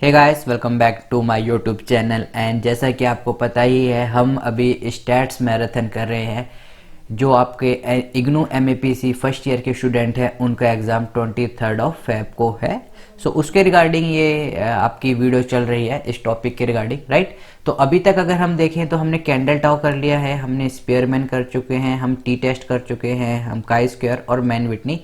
Hey guys, welcome back to my YouTube channel. And जैसा कि आपको पता ही है, हम अभी स्टैट्स मैराथन कर रहे हैं। जो आपके इग्नू एमएपीसी फर्स्ट ईयर के स्टूडेंट हैं, उनका एग्ज़ाम 23 फेब को है। सो उसके रिगार्डिंग ये आपकी वीडियो चल रही है, इस टॉपिक के रिगार्डिंग, राइट। तो अभी तक अगर हम देखें तो हमने कैंडल टाउ कर लिया है, हमने स्पेयरमैन कर चुके हैं, हम टी टेस्ट कर चुके हैं, हम काई स्क्वायर और मैन विटनी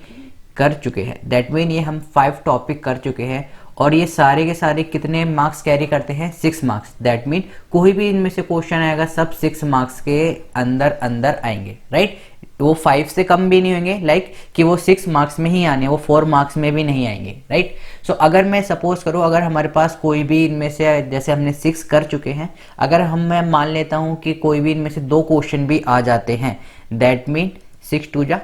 कर चुके हैं। दैट मीन ये हम 5 टॉपिक कर चुके हैं। और ये सारे के सारे कितने मार्क्स कैरी करते हैं? 6 मार्क्स। दैट मीन कोई भी इनमें से क्वेश्चन आएगा, सब 6 मार्क्स के अंदर अंदर आएंगे, राइट। वो 5 से कम भी नहीं होंगे, लाइक कि वो 6 मार्क्स में ही आने, वो 4 मार्क्स में भी नहीं आएंगे, राइट। सो अगर मैं सपोज करूँ, अगर हमारे पास कोई भी इनमें से, जैसे हमने 6 कर चुके हैं, अगर मैं मान लेता हूँ कि कोई भी इनमें से 2 क्वेश्चन भी आ जाते हैं, दैट मीन 6 2 जा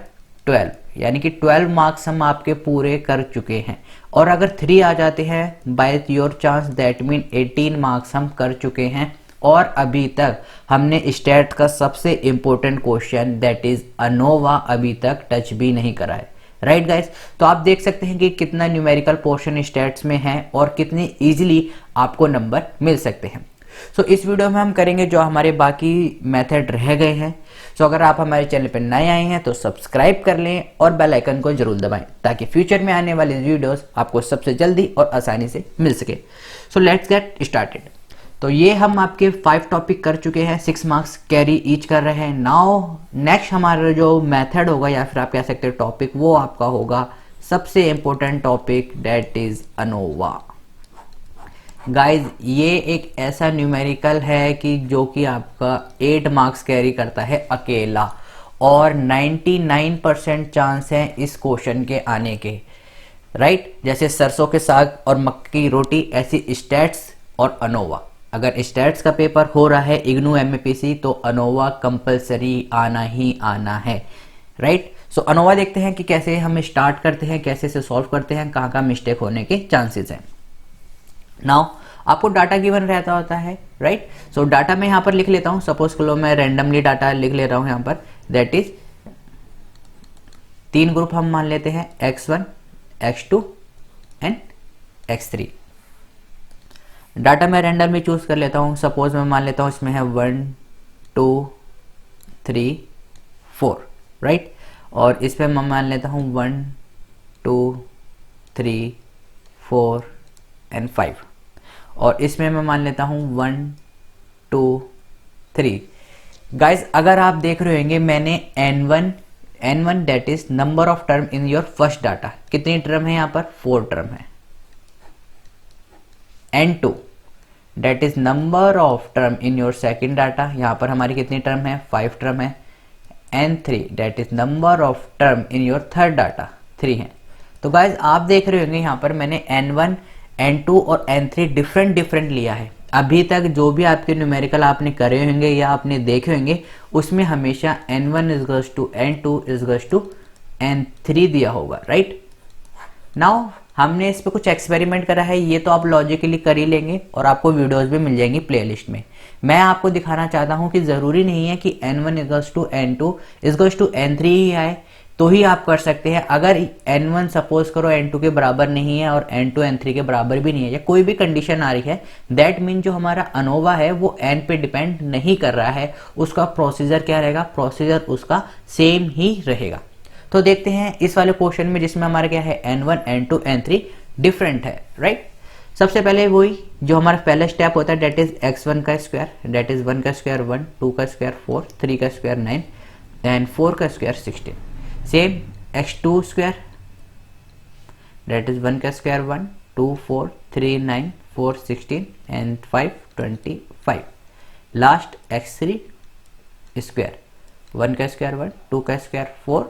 12, यानी कि 12 मार्क्स हम आपके पूरे कर चुके हैं। और अगर 3 आ जाते हैं by your chance, that mean 18 marks हम कर चुके हैं। और अभी तक हमने स्टैट का सबसे important question that is ANOVA अभी तक टच भी नहीं करा है, राइट गाइस। तो आप देख सकते हैं कि कितना न्यूमेरिकल पोर्शन स्टैट्स में है और कितने इजीली आपको नंबर मिल सकते हैं। सो इस वीडियो में हम करेंगे जो हमारे बाकी मेथड रह गए हैं। सो अगर आप हमारे चैनल पर नए आए हैं तो सब्सक्राइब कर लें और बेल आइकन को जरूर दबाएं, ताकि फ्यूचर में आने वाली वीडियोस आपको सबसे जल्दी और आसानी से मिल सके। So let's get started. तो ये हम आपके 5 टॉपिक कर चुके हैं, 6 मार्क्स कैरी ईच कर रहे हैं। नाउ नेक्स्ट हमारा जो मेथड होगा, या फिर आप कह सकते हैं टॉपिक, वो आपका होगा सबसे important topic, that is ANOVA. Guys, ये एक ऐसा न्यूमेरिकल है कि जो कि आपका 8 मार्क्स कैरी करता है अकेला, और 99% चांस है इस क्वेश्चन के आने के, राइट। जैसे सरसों के साग और मक्की की रोटी, ऐसी स्टैट्स और अनोवा। अगर स्टैट्स का पेपर हो रहा है इग्नू एमएपीसी, तो अनोवा कंपलसरी आना ही आना है, राइट। सो अनोवा देखते हैं कि कैसे हम स्टार्ट करते हैं, कैसे से सॉल्व करते हैं, कहाँ कहाँ मिस्टेक होने के चांसेस हैं। नाउ आपको डाटा गिवन रहता होता है, राइट। सो डाटा मैं यहां पर लिख लेता हूं। सपोज करो मैं रैंडमली डाटा लिख ले रहा हूं यहां पर, दैट इज 3 ग्रुप हम मान लेते हैं, x1 x2 and x3। Data मैं रैंडमली चूज कर लेता हूं। सपोज मैं मान लेता हूं इसमें है 1 2 3 4, राइट। और इसमें मैं मान लेता हूं 1 2 3 4 एंड 5। और इसमें मैं मान लेता हूं 1 2 3। गाइज, अगर आप देख रहे होंगे, मैंने n1 that is number of term in your first data, कितनी टर्म है यहां पर? 4 टर्म है। n2 that is number of term in your second data, यहां पर हमारी कितनी टर्म है? 5 टर्म है। n3 that is number of term in your third data, 3 है। तो गाइज, आप देख रहे होंगे यहां पर मैंने n1 n2 और n3 डिफरेंट लिया है। अभी तक जो भी आपके न्यूमेरिकल आपने करे होंगे या आपने देखे होंगे, उसमें हमेशा n1 is to n2 is to n3 दिया होगा, राइट। नाउ हमने इस पे कुछ एक्सपेरिमेंट करा है, ये तो आप लॉजिकली कर ही लेंगे और आपको वीडियोस भी मिल जाएंगी प्लेलिस्ट में। मैं आपको दिखाना चाहता हूं कि जरूरी नहीं है कि n1 is to n2 is to n3 ही आए तो ही आप कर सकते हैं। अगर n1 सपोज करो n2 के बराबर नहीं है और n2 n3 के बराबर भी नहीं है, या कोई भी कंडीशन आ रही है, दैट मीन जो हमारा अनोवा है वो n पे डिपेंड नहीं कर रहा है। उसका प्रोसीजर क्या रहेगा? प्रोसीजर उसका सेम ही रहेगा। तो देखते हैं इस वाले क्वेश्चन में, जिसमें हमारा क्या है, n1 n2 n3 डिफरेंट है, राइट। सबसे पहले वही जो हमारा पहला स्टेप होता है, डेट इज x1 का स्क्वायर, डेट इज 1 का स्क्वायर 1, 2 का स्क्वायर 4, 3 का स्क्वायर 9 एंड 4 का square 16। Same x2 square, that is 1 का square 1, 2 4 3 9 4 16 and 5 25। Last x3 square, 1 का स्क्वायर 1, 2 का स्क्वायर 4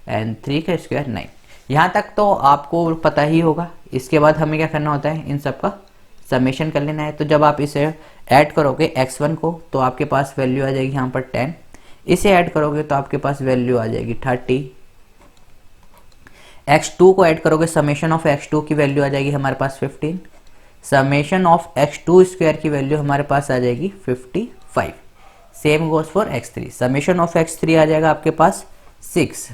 एंड 3 का स्क्वायर 9। यहाँ तक तो आपको पता ही होगा। इसके बाद हमें क्या करना होता है? इन सब का समेशन कर लेना है। तो जब आप इसे ऐड करोगे x1 को, तो आपके पास वैल्यू आ जाएगी यहाँ पर 10। इसे ऐड करोगे तो आपके पास वैल्यू आ जाएगी 30। x2 को ऐड करोगे, समेशन ऑफ x2 की वैल्यू आ जाएगी हमारे पास 15। समेशन ऑफ x2 स्क्वायर की वैल्यू हमारे पास आ जाएगी 55। Same goes for x3। Summation of x3 आ जाएगा आपके पास 6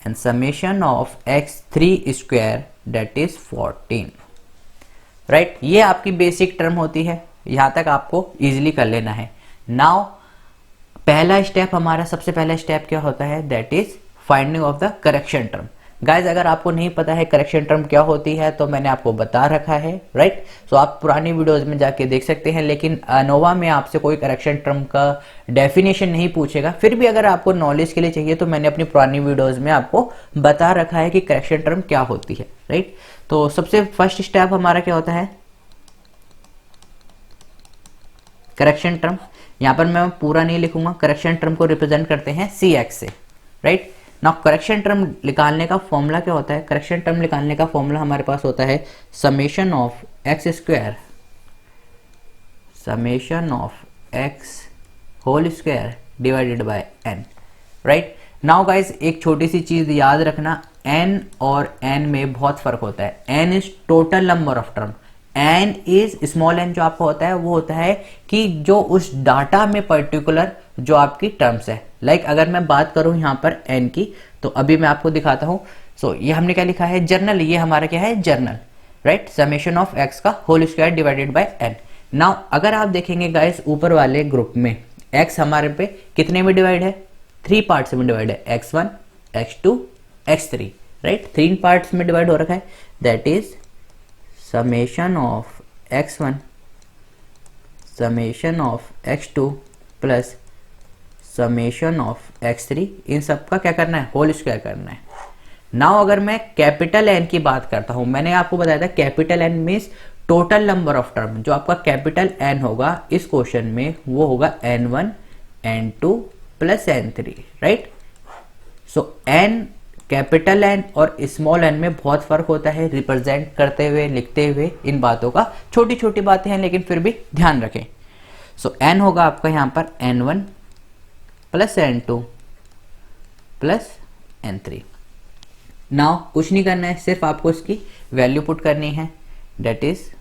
and summation of x3 square that is 14, right. ये आपकी बेसिक टर्म होती है, यहां तक आपको इजीली कर लेना है। नाउ पहला स्टेप हमारा, सबसे पहला स्टेप क्या होता है, that is finding of the correction term. Guys अगर आपको नहीं पता है करेक्शन टर्म क्या होती है तो मैंने आपको बता रखा है, राइट। सो आप पुरानी वीडियोस में जाके देख सकते हैं, लेकिन अनोवा में आपसे कोई करेक्शन टर्म का डेफिनेशन नहीं पूछेगा। फिर भी अगर आपको नॉलेज के लिए चाहिए तो मैंने अपनी पुरानी वीडियोस में आपको बता रखा है कि करेक्शन टर्म क्या होती है, राइट। तो सबसे फर्स्ट स्टेप हमारा क्या होता है, करेक्शन टर्म। यहां पर मैं पूरा नहीं लिखूंगा, करेक्शन टर्म को रिप्रेजेंट करते हैं CX से, राइट। नाउ करेक्शन टर्म निकालने का फॉर्मूला क्या होता है, करेक्शन टर्म निकालने का फॉर्मूला हमारे पास होता है summation of x square, summation of x whole square divided by n, right. Now guys एक छोटी सी चीज याद रखना, n और n में बहुत फर्क होता है। n is total number of term, n is small n जो आपका होता है वो होता है कि जो उस डाटा में पर्टिकुलर जो आपकी टर्म्स है। लाइक अगर मैं बात करूं यहां पर n की, तो अभी मैं आपको दिखाता हूं। सो ये हमने क्या लिखा है, जर्नल, ये हमारा क्या है, general, right. Summation of x का whole square divided by n। Now अगर आप देखेंगे गाइस ऊपर वाले ग्रुप में x हमारे पे कितने में डिवाइड है, 3 पार्ट्स में डिवाइड है, x1 x2 x3, right. 3 parts में डिवाइड हो रखा है, that is summation of x1 summation of x2 plus summation of x3, इन सब का क्या करना है, होल स्क्वायर करना है। नाउ अगर मैं कैपिटल N की बात करता हूं, मैंने आपको बताया था capital N means total number of term. जो आपका कैपिटल N होगा इस क्वेश्चन में वो होगा n1 n2 plus n3, right. So n, capital N और स्मॉल n में बहुत फर्क होता है, रिप्रेजेंट करते हुए, लिखते हुए। इन बातों का छोटी छोटी बातें हैं लेकिन फिर भी ध्यान रखें। सो n होगा आपका यहां पर n1 plus n2 plus n3। Now कुछ नहीं करना है, सिर्फ आपको इसकी वैल्यू पुट करनी है, that is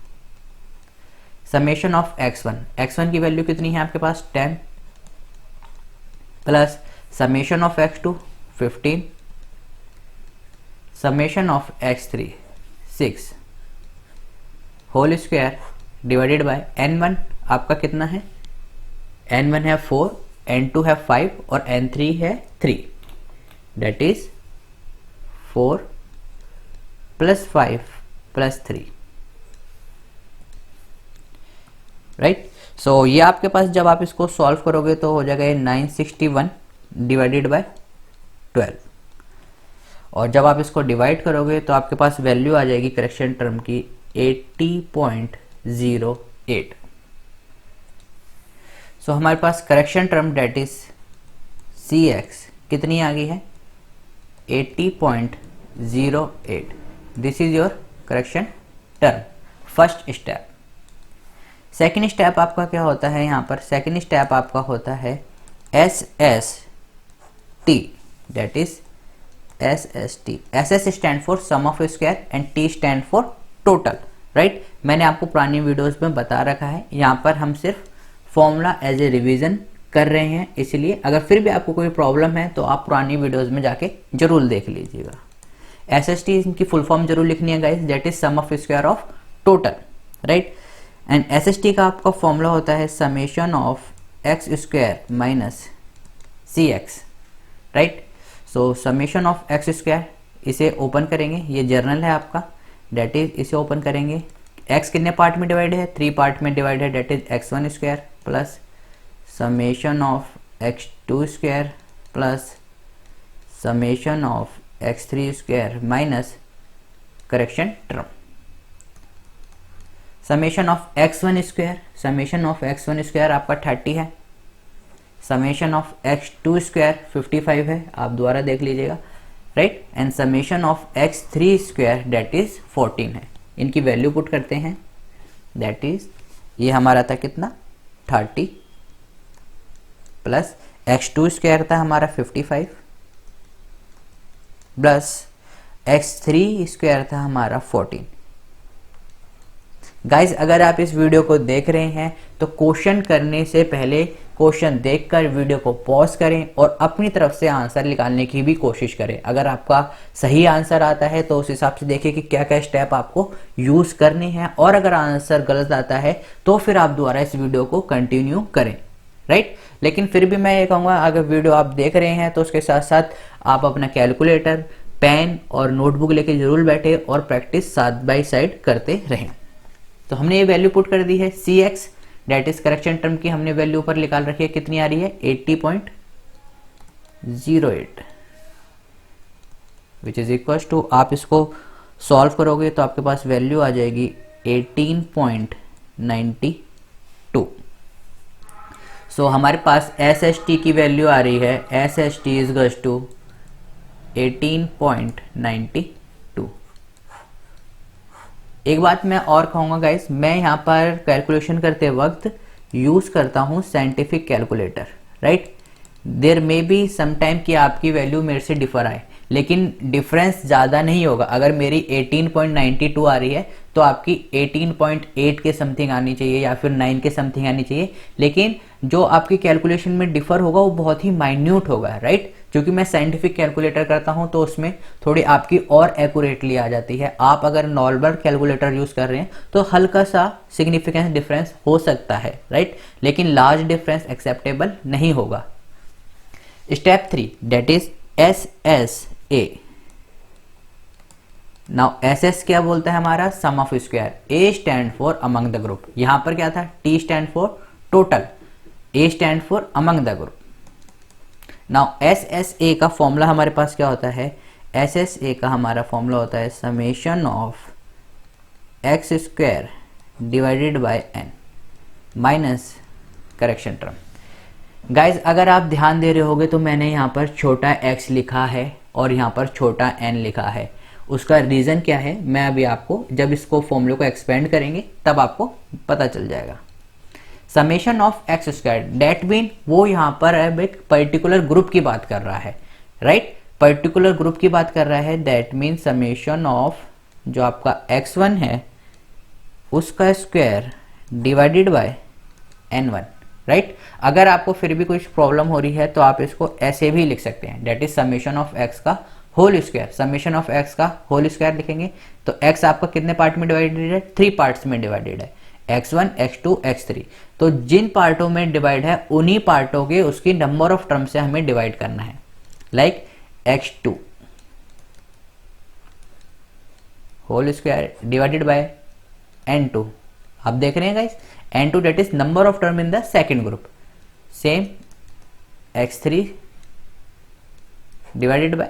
summation of x1 की वैल्यू कितनी है आपके पास 10 plus summation of x2 15 summation of x3 6 whole square divided by n1 आपका कितना है, n1 है 4, n2 है 5 और n3 है 3, that is 4 plus 5 plus 3, right. So ये आपके पास जब आप इसको सॉल्व करोगे तो हो जाएगा 961 डिवाइडेड बाय 12, और जब आप इसको डिवाइड करोगे तो आपके पास वैल्यू आ जाएगी करेक्शन टर्म की 80.08। सो हमारे पास correction term that is CX कितनी आ गई है, 80.08। This is your correction term, first step. Second step आपका क्या होता है, यहाँ पर सेकेंड स्टेप आपका होता है SST, that is SST। SS stand for sum of square and T stand for total, right. मैंने आपको पुरानी वीडियोस में बता रखा है, यहाँ पर हम सिर्फ फॉर्मूला एज ए रिवीजन कर रहे हैं, इसलिए अगर फिर भी आपको कोई प्रॉब्लम है तो आप पुरानी वीडियोस में जाके जरूर देख लीजिएगा। SST इनकी फुल फॉर्म जरूर लिखनी है guys, that is sum of square of total, right. And SST का आपका फॉर्मूला होता है summation of x square minus CX, right. So summation of x square, इसे ओपन करेंगे, ये जर्नल है आपका, डेट इज इसे ओपन करेंगे। x कितने पार्ट में डिवाइड है, 3 पार्ट में डिवाइड है, that is x1 square plus summation of x2 square plus summation of x3 square minus correction term summation of x1 square. Summation of x1 square आपका 30 है, summation of x2 square 55 है, आप दोबारा देख लीजिएगा, right. And summation of x3 square that is 14 है। इनकी value put करते हैं, दैट इज ये हमारा था कितना 30 प्लस x2 स्क्वायर था हमारा 55 प्लस x3 स्क्वायर था हमारा 14। गाइज अगर आप इस वीडियो को देख रहे हैं तो क्वेश्चन करने से पहले क्वेश्चन देखकर वीडियो को पॉज करें और अपनी तरफ से आंसर निकालने की भी कोशिश करें। अगर आपका सही आंसर आता है तो उस हिसाब से देखिए कि क्या क्या स्टेप आपको यूज करने हैं, और अगर आंसर गलत आता है तो फिर आप दोबारा इस वीडियो को कंटिन्यू करें, राइट। लेकिन फिर भी मैं ये कहूँगा, अगर वीडियो आप देख रहे हैं तो उसके साथ साथ आप अपना कैलकुलेटर, पेन और नोटबुक लेके जरूर बैठे और प्रैक्टिस साइड बाय साइड करते रहें। तो हमने ये वैल्यू पुट कर दी है, C x that is correction term की हमने वैल्यू ऊपर निकाल रखी है, कितनी आ रही है 80.08, विच इज इक्वल टू, आप इसको सॉल्व करोगे तो आपके पास वैल्यू आ जाएगी 18.92। सो हमारे पास एस एस टी की वैल्यू आ रही है, एस एस टी इज गज टू 18.92। एक बात मैं और कहूँगा गाइस, मैं यहाँ पर कैलकुलेशन करते वक्त यूज़ करता हूँ scientific calculator, right. There may be some time कि आपकी वैल्यू मेरे से डिफर आए, लेकिन डिफरेंस ज़्यादा नहीं होगा। अगर मेरी 18.92 आ रही है तो आपकी 18.8 के समथिंग आनी चाहिए या फिर 9 के समथिंग आनी चाहिए, लेकिन जो आपकी कैलकुलेशन में डिफर होगा वो बहुत ही माइन्यूट होगा, राइट। क्योंकि मैं साइंटिफिक कैलकुलेटर करता हूं तो उसमें थोड़ी आपकी और एक्यूरेटली आ जाती है। आप अगर नॉर्मल कैलकुलेटर यूज कर रहे हैं तो हल्का सा सिग्निफिकेंस डिफरेंस हो सकता है, राइट, लेकिन लार्ज डिफरेंस एक्सेप्टेबल नहीं होगा। Step 3 that is S S A. Now S S क्या बोलता है हमारा, sum of square. A stand for among the group, यहां पर क्या था, T stand for total, A stand for among the group. Now S S A का formula हमारे पास क्या होता है, एस एस ए का हमारा फॉर्मूला होता है summation of x square divided by n minus correction term. Guys अगर आप ध्यान दे रहे होगे तो मैंने यहाँ पर छोटा x लिखा है और यहाँ पर छोटा n लिखा है। उसका रीज़न क्या है मैं अभी आपको, जब इसको फॉर्मूले को एक्सपेंड करेंगे तब आपको पता चल जाएगा। Summation of x square, that mean वो यहाँ पर एक पर्टिकुलर ग्रुप की बात कर रहा है, राइट, पर्टिकुलर ग्रुप की बात कर रहा है। दैट मीन समेशन ऑफ जो आपका x1 है उसका square divided by n1, right. अगर आपको फिर भी कुछ प्रॉब्लम हो रही है तो आप इसको ऐसे भी लिख सकते हैं, that is summation of x का whole square. Summation of x का होल स्क्वायर लिखेंगे तो x आपका कितने पार्ट में डिवाइडेड है, 3 पार्ट्स में डिवाइडेड है, x1 x2 x3। तो जिन पार्टों में डिवाइड है उन्हीं पार्टों के उसकी नंबर ऑफ टर्म से हमें डिवाइड करना है, like x2 whole square divided by n2। आप देख रहे हैं guys, n2 that is number of term in the second group, same x3 divided by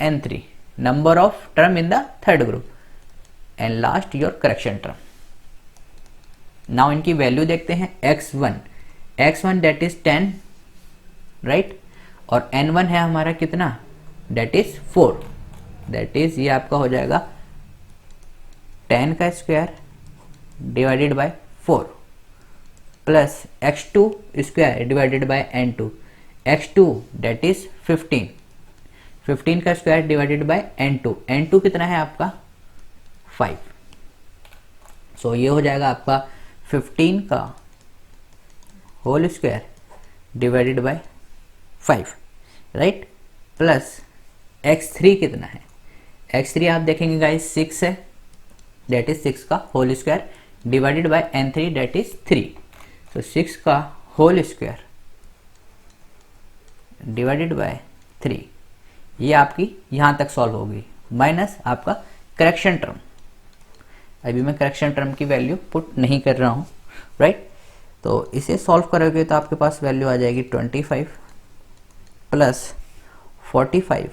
n3 number of term in the third group, and last your correction term. now इनकी value देखते हैं, x1 that is 10, right, और n1 है हमारा कितना, that is 4, that is ये आपका हो जाएगा 10 का square divided bye 4 plus x2 square divided by n2, x2 that is 15 का स्क्वायर डिवाइडेड बाय n2 कितना है आपका 5। सो ये हो जाएगा आपका 15 का whole square divided by 5, right, plus x3 कितना है, x3 आप देखेंगे गाइस 6 है, दैट इज 6 का whole square divided by n3 that is 3। तो 6 का होल स्क्वायर डिवाइडेड बाय 3, ये आपकी यहां तक सॉल्व होगी, माइनस आपका करेक्शन टर्म। अभी मैं करेक्शन टर्म की वैल्यू पुट नहीं कर रहा हूं, राइट। तो इसे सॉल्व करोगे तो आपके पास वैल्यू आ जाएगी 25 प्लस 45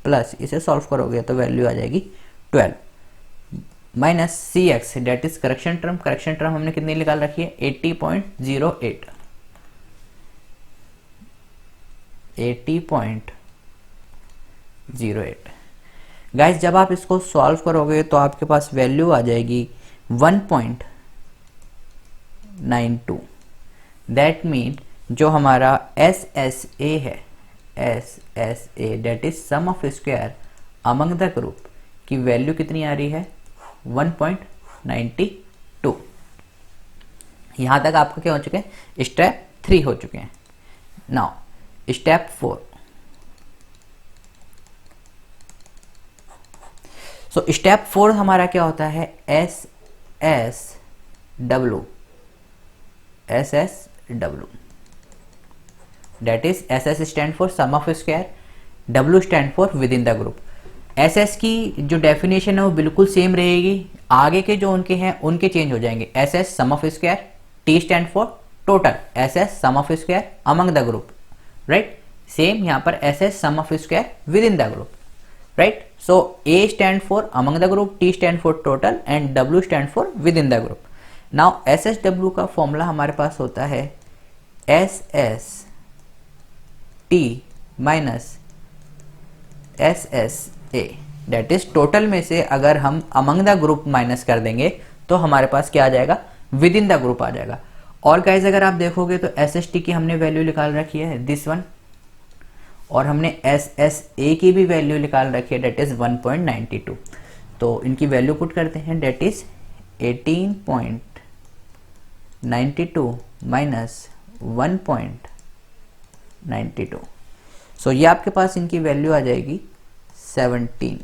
प्लस इसे सॉल्व करोगे तो वैल्यू आ जाएगी 12 minus c x that is correction term. Correction term हमने कितनी निकाल रखी है 80.08। गाइस जब आप इसको सॉल्व करोगे तो आपके पास वैल्यू आ जाएगी 1.92। दैट मीन जो हमारा एस एस ए है, S S A that is sum of square among the group की वैल्यू कितनी आ रही है 1.92। यहां तक आपका क्या हो चुके हैं, स्टेप 3 हो चुके हैं। Now step 4। सो स्टेप 4 हमारा क्या होता है, S S W, that is S S stand for sum of square, W stand for within the group. S S की जो डेफिनेशन है वो बिल्कुल सेम रहेगी, आगे के जो उनके हैं उनके चेंज हो जाएंगे। S S sum of square, T stand for total, S S sum of square among the group, right. Same यहाँ पर S S sum of square within the group, right. So A stand for among the group, T stand for total and W stand for within the group. Now S S W का formula हमारे पास होता है S S T minus S S A, that is total में से अगर हम among the group minus कर देंगे तो हमारे पास क्या आ जाएगा, विद इन द ग्रुप आ जाएगा। और गाइस अगर आप देखोगे तो एस एस टी की हमने वैल्यू निकाल रखी है दिस वन, और हमने एस एस ए की भी वैल्यू निकाल रखी है, दैट इज 1.92। तो इनकी वैल्यू पुट करते हैं, दैट इज 18.92 माइनस 1.92। सो ये आपके पास इनकी वैल्यू आ जाएगी 17।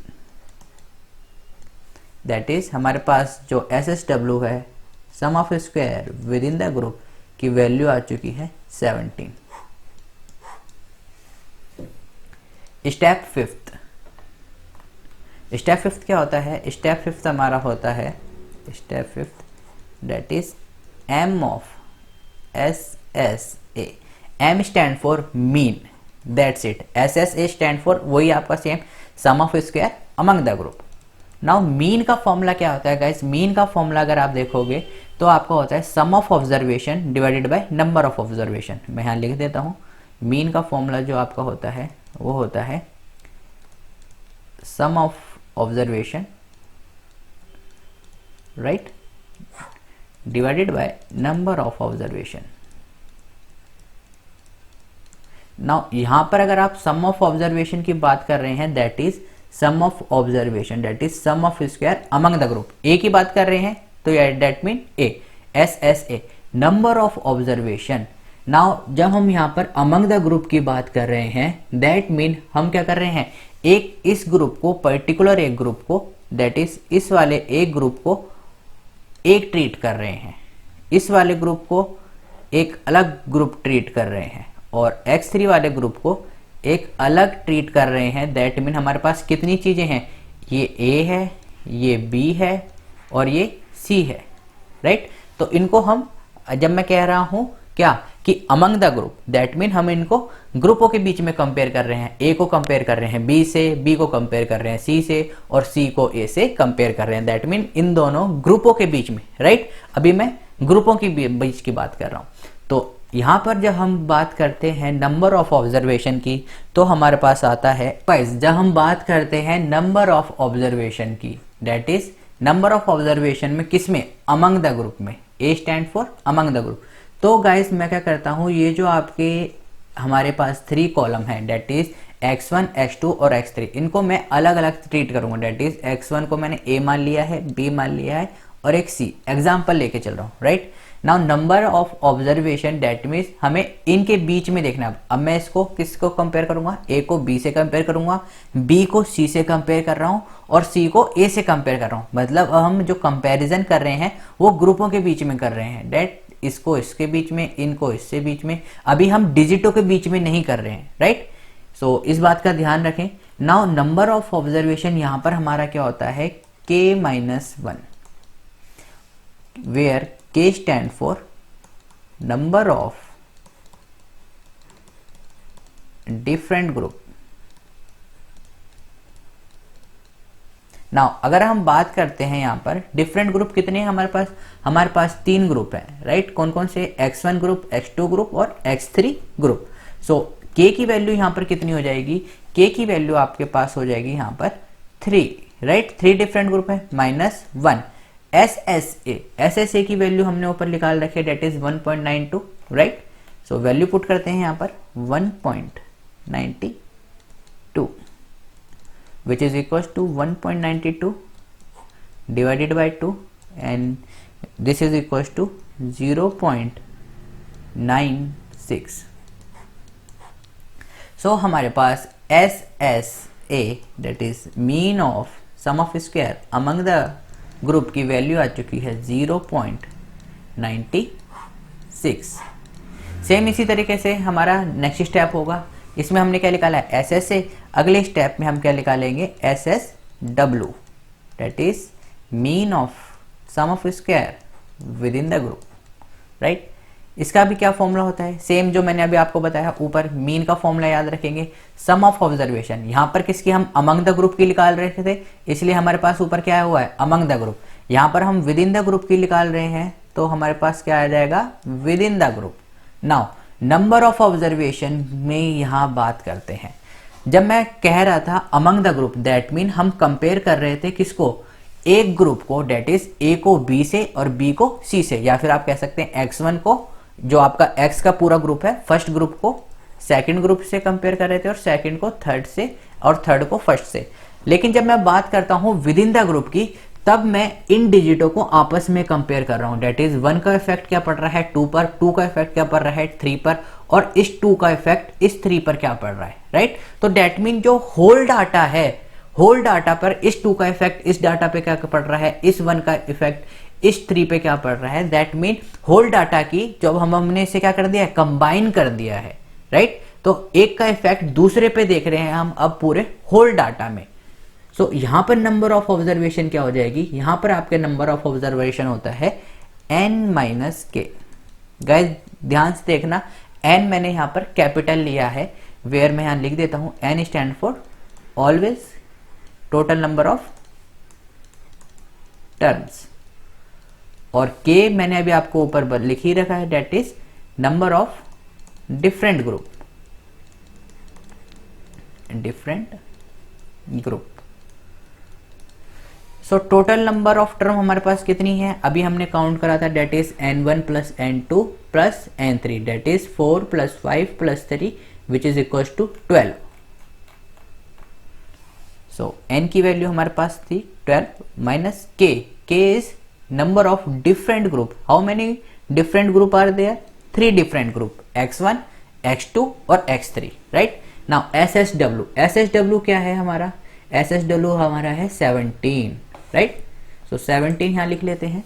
दैट इज हमारे पास जो एस एस डब्ल्यू है sum of square within the group की वैल्यू आ चुकी है 17। स्टेप 5। स्टेप 5 क्या होता है, स्टेप 5 हमारा होता है, step 5 that is M of S S A. M stand for mean, that's it. S S A stand for वही आपका same sum of square among the group. Now mean का formula क्या होता है गाइस, मीन का formula अगर आप देखोगे तो आपका होता है sum of observation divided by number of observation. मैं यहां लिख देता हूं, मीन का फॉर्मूला जो आपका होता है वो होता है sum of observation, right, divided by number of observation. Now यहां पर अगर आप सम ऑफ ऑब्जर्वेशन की बात कर रहे हैं, that is sum of observation, that is sum of square among the group. A की बात कर रहे हैं तो that mean A, S S A. Number of observation, now जब हम यहां पर अमंग द ग्रुप की बात कर रहे हैं, दैट मीन हम क्या कर रहे हैं, एक इस ग्रुप को, पर्टिकुलर एक ग्रुप को, दैट इज इस वाले एक ग्रुप को एक ट्रीट कर रहे हैं, इस वाले ग्रुप को एक अलग ग्रुप ट्रीट कर रहे हैं, और x3 वाले ग्रुप को एक अलग ट्रीट कर रहे हैं। दैट मीन हमारे पास कितनी चीजें हैं, ये A है, ये B है और ये C है, राइट। तो इनको हम, जब मैं कह रहा हूं क्या कि among the group, that mean हम इनको ग्रुपों के बीच में कंपेयर कर रहे हैं। A को कंपेयर कर रहे हैं B से, B को कंपेयर कर रहे हैं C से, और C को A से कंपेयर कर रहे हैं। दैट मीन इन दोनों ग्रुपों के बीच में, राइट। अभी मैं ग्रुपों के बीच की बात कर रहा हूं। तो यहां पर जब हम बात करते हैं नंबर ऑफ ऑब्जर्वेशन की तो हमारे पास आता है, जब हम बात करते हैं नंबर ऑफ ऑब्जर्वेशन की, that is number of observation में किसमें, अमंग द ग्रुप में। A stand for among the group. तो गाइस मैं क्या करता हूं, ये जो आपके हमारे पास 3 कॉलम है, दैट इज x1, x2 और x3, इनको मैं अलग अलग ट्रीट करूंगा। दैट इज x1 को मैंने a मान लिया है, b मान लिया है और एक c एग्जाम्पल लेके चल रहा हूं, right. Now number of observation, that means हमें इनके बीच में देखना है। अब मैं इसको किसको कंपेयर करूंगा, ए को बी से कंपेयर करूंगा, बी को सी से कंपेयर कर रहा हूं और सी को ए से कंपेयर कर रहा हूं। मतलब हम जो कंपैरिजन कर रहे हैं वो ग्रुपों के बीच में कर रहे हैं, दैट इसको इसके बीच में, इनको इससे बीच में। अभी हम डिजिटों के बीच में नहीं कर रहे हैं, राइट। सो इस बात का ध्यान रखें। नाउ नंबर ऑफ ऑब्जर्वेशन यहां पर हमारा क्या होता है, k-1, where K stand for number of different group। Now अगर हम बात करते हैं यहां पर डिफरेंट ग्रुप कितने हैं हमारे पास 3 ग्रुप हैं, राइट। कौन कौन से, x1 ग्रुप, x2 ग्रुप और x3 ग्रुप। सो k की वैल्यू यहां पर कितनी हो जाएगी, k की वैल्यू आपके पास हो जाएगी यहां पर 3, राइट। 3 डिफरेंट ग्रुप है, -1। SSA की वैल्यू हमने ऊपर निकाल रखी है, that is 1.92, right. So value put करते हैं यहां पर 1.92 which is equal to 1.92 divided by 2 and this is equal to 0.96। So हमारे पास S S A that is mean of sum of square among the group की value आ चुकी है 0.96। सेम इसी तरीके से हमारा नेक्स्ट स्टेप होगा, इसमें हमने क्या निकाला है एस एस ए, अगले स्टेप में हम क्या निकालेंगे S S W that is mean of sum of square within the group, right. इसका भी क्या फॉर्मूला होता है, सेम जो मैंने अभी आपको बताया ऊपर, मीन का फॉर्मूला याद रखेंगे, सम ऑफ ऑब्जर्वेशन, यहाँ पर किसकी हम अमंग द ग्रुप की निकाल रहे थे, इसलिए हमारे पास ऊपर क्या हुआ है अमंग द ग्रुप, यहाँ पर हम विद इन द ग्रुप की निकाल रहे हैं तो हमारे पास क्या आ जाएगा with in the group. Now number of observation में यहाँ बात करते हैं, जब मैं कह रहा था among the group that mean हम कंपेयर कर रहे थे किसको, एक ग्रुप को, डेट इज ए को बी से और बी को सी से, या फिर आप कह सकते हैं x1 को जो आपका x का पूरा ग्रुप है फर्स्ट ग्रुप को सेकंड ग्रुप से कंपेयर कर रहे थे और सेकंड को थर्ड से और थर्ड को फर्स्ट से। लेकिन जब मैं बात करता हूं विद इन द ग्रुप की तब मैं इन डिजिटों को आपस में कंपेयर कर रहा हूं, डेट इज 1 का इफेक्ट क्या पड़ रहा है 2 पर, 2 का इफेक्ट क्या पड़ रहा है 3 पर और इस 2 का इफेक्ट इस 3 पर क्या पड़ रहा है, राइट। तो डेट मीन जो होल डाटा है, होल डाटा पर इस 2 का इफेक्ट इस डाटा पे क्या पड़ रहा है, इस 1 का इफेक्ट इस 3 पे क्या पड़ रहा है, दैट मीन होल डाटा की जब हमने इसे क्या कर दिया है कंबाइन कर दिया है, राइट। तो एक का इफेक्ट दूसरे पे देख रहे हैं हम अब पूरे होल डाटा में। सो यहां पर नंबर ऑफ ऑब्जर्वेशन क्या हो जाएगी, यहां पर आपके नंबर ऑफ ऑब्जर्वेशन होता है n माइनस के। गाइस ध्यान से देखना, n मैंने यहां पर कैपिटल लिया है, वेयर मैं यहां लिख देता हूं n stand for always total number of terms, और k मैंने अभी आपको ऊपर लिख ही रखा है that is number of different group, different group. So total number of term हमारे पास कितनी है, अभी हमने काउंट करा था that is n1 plus n2 plus n3 that is 4 plus 5 plus 3 which is equal to 12। So n की value हमारे पास थी 12 minus k, k is number of different group, how many different group are there, 3 different group x1 x2 और x3, right. Now SSW, SSW क्या है हमारा, SSW हमारा है 17, राइट। सो 17 यहां लिख लेते हैं,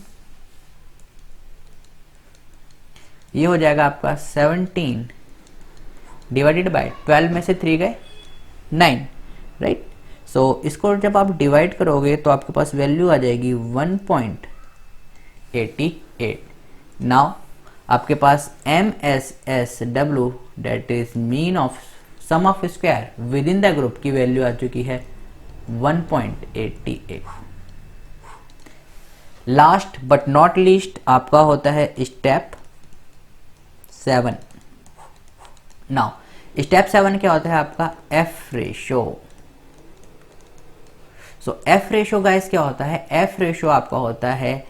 ये हो जाएगा आपका 17 डिवाइडेड बाय 12 में से 3 गए 9, राइट। सो इसको जब आप डिवाइड करोगे तो आपके पास वैल्यू आ जाएगी 1.88। नाउ आपके पास MSSW that is mean of sum of square within the group की वैल्यू आ चुकी है 1.88। लास्ट बट नॉट लीस्ट आपका होता है स्टेप 7। नाउ स्टेप 7 क्या होता है आपका F ratio. So F ratio guys क्या होता है, एफ रेशो आपका होता है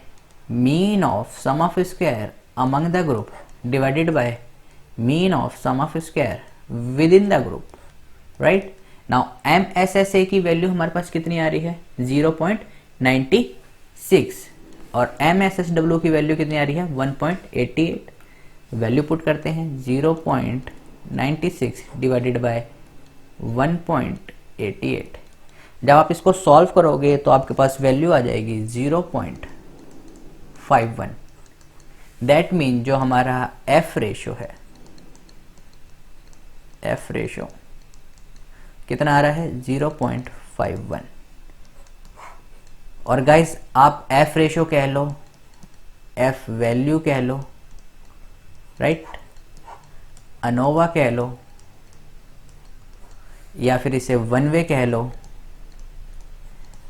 mean of sum of square among the group divided by mean of sum of square within the group, right. Now MSSA की वैल्यू हमारे पास कितनी आ रही है 0.96 और MSSW की वैल्यू कितनी आ रही है 1.88। वैल्यू पुट करते हैं 0.96 डिवाइडेड बाय 1.88। जब आप इसको सॉल्व करोगे तो आपके पास वैल्यू आ जाएगी 0.51। दैट मीन जो हमारा एफ रेशो है, एफ रेशो कितना आ रहा है 0.51। और गाइस आप एफ रेशो कह लो, एफ वैल्यू कह लो, राइट, अनोवा कह लो या फिर इसे वन वे कह लो,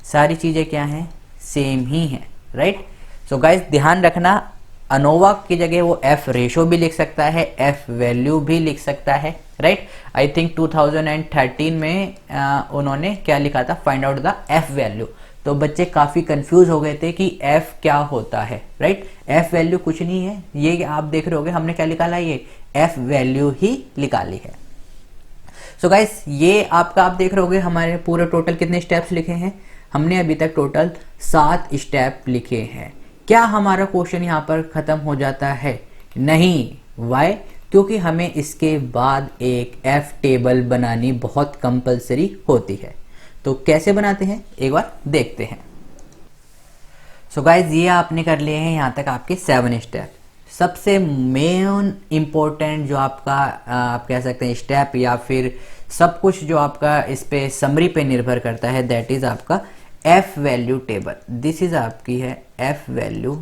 सारी चीजें क्या हैं सेम ही हैं, राइट। सो गाइस ध्यान रखना, अनोवा की जगह वो एफ रेशो भी लिख सकता है, एफ वैल्यू भी लिख सकता है, राइट। आई थिंक 2013 में उन्होंने क्या लिखा था, find out the F value. तो बच्चे काफी कंफ्यूज हो गए थे कि एफ क्या होता है, राइट। एफ वैल्यू कुछ नहीं है, ये आप देख रहे होगे हमने क्या निकाला, ये एफ वैल्यू ही निकाली है। सो गाइस ये आपका आप देख रहे होगे हमारे पूरे टोटल कितने स्टेप्स लिखे हैं, हमने अभी तक टोटल 7 स्टेप लिखे हैं। क्या हमारा क्वेश्चन यहाँ पर खत्म हो जाता है? नहीं। वाई? क्योंकि हमें इसके बाद एक एफ टेबल बनानी बहुत कंपलसरी होती है। तो कैसे बनाते हैं एक बार देखते हैं। सो गाइज, ये आपने कर लिए हैं यहाँ तक आपके 7 स्टेप। सबसे मेन इंपॉर्टेंट जो आपका आप कह सकते हैं स्टेप या फिर सब कुछ जो आपका इस पे समरी पे निर्भर करता है, दैट इज आपका F value table. This is आपकी है एफ वैल्यू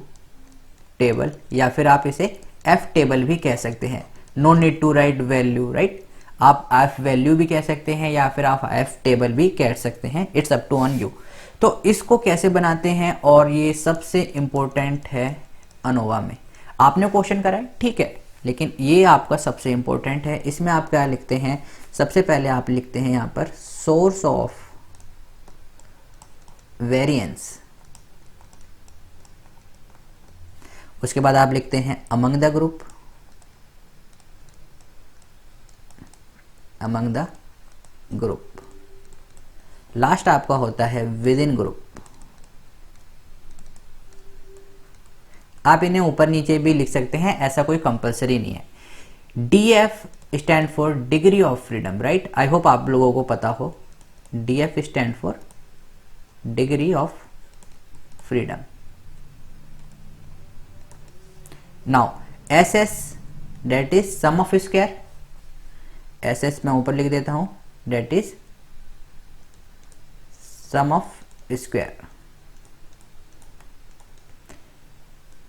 टेबल, या फिर आप इसे एफ टेबल भी कह सकते हैं। No need to write value, right? आप एफ वैल्यू भी कह सकते हैं या फिर आप एफ टेबल भी कह सकते हैं, it's up to on you. तो इसको कैसे बनाते हैं, और ये सबसे इंपॉर्टेंट है अनोवा में। आपने क्वेश्चन करा है, ठीक है, लेकिन ये आपका सबसे इंपॉर्टेंट है। इसमें आप क्या लिखते हैं? सबसे पहले आप लिखते हैं यहाँ पर सोर्स ऑफ वेरिएंस। उसके बाद आप लिखते हैं among the group, among the group. Last आपका होता है विद इन ग्रुप। आप इन्हें ऊपर नीचे भी लिख सकते हैं, ऐसा कोई कंपलसरी नहीं है। DF stand for degree of freedom, right? I hope आप लोगों को पता हो। DF stand for degree of freedom. Now SS that is sum of square. SS मैं ऊपर लिख देता हूं, that is sum of square.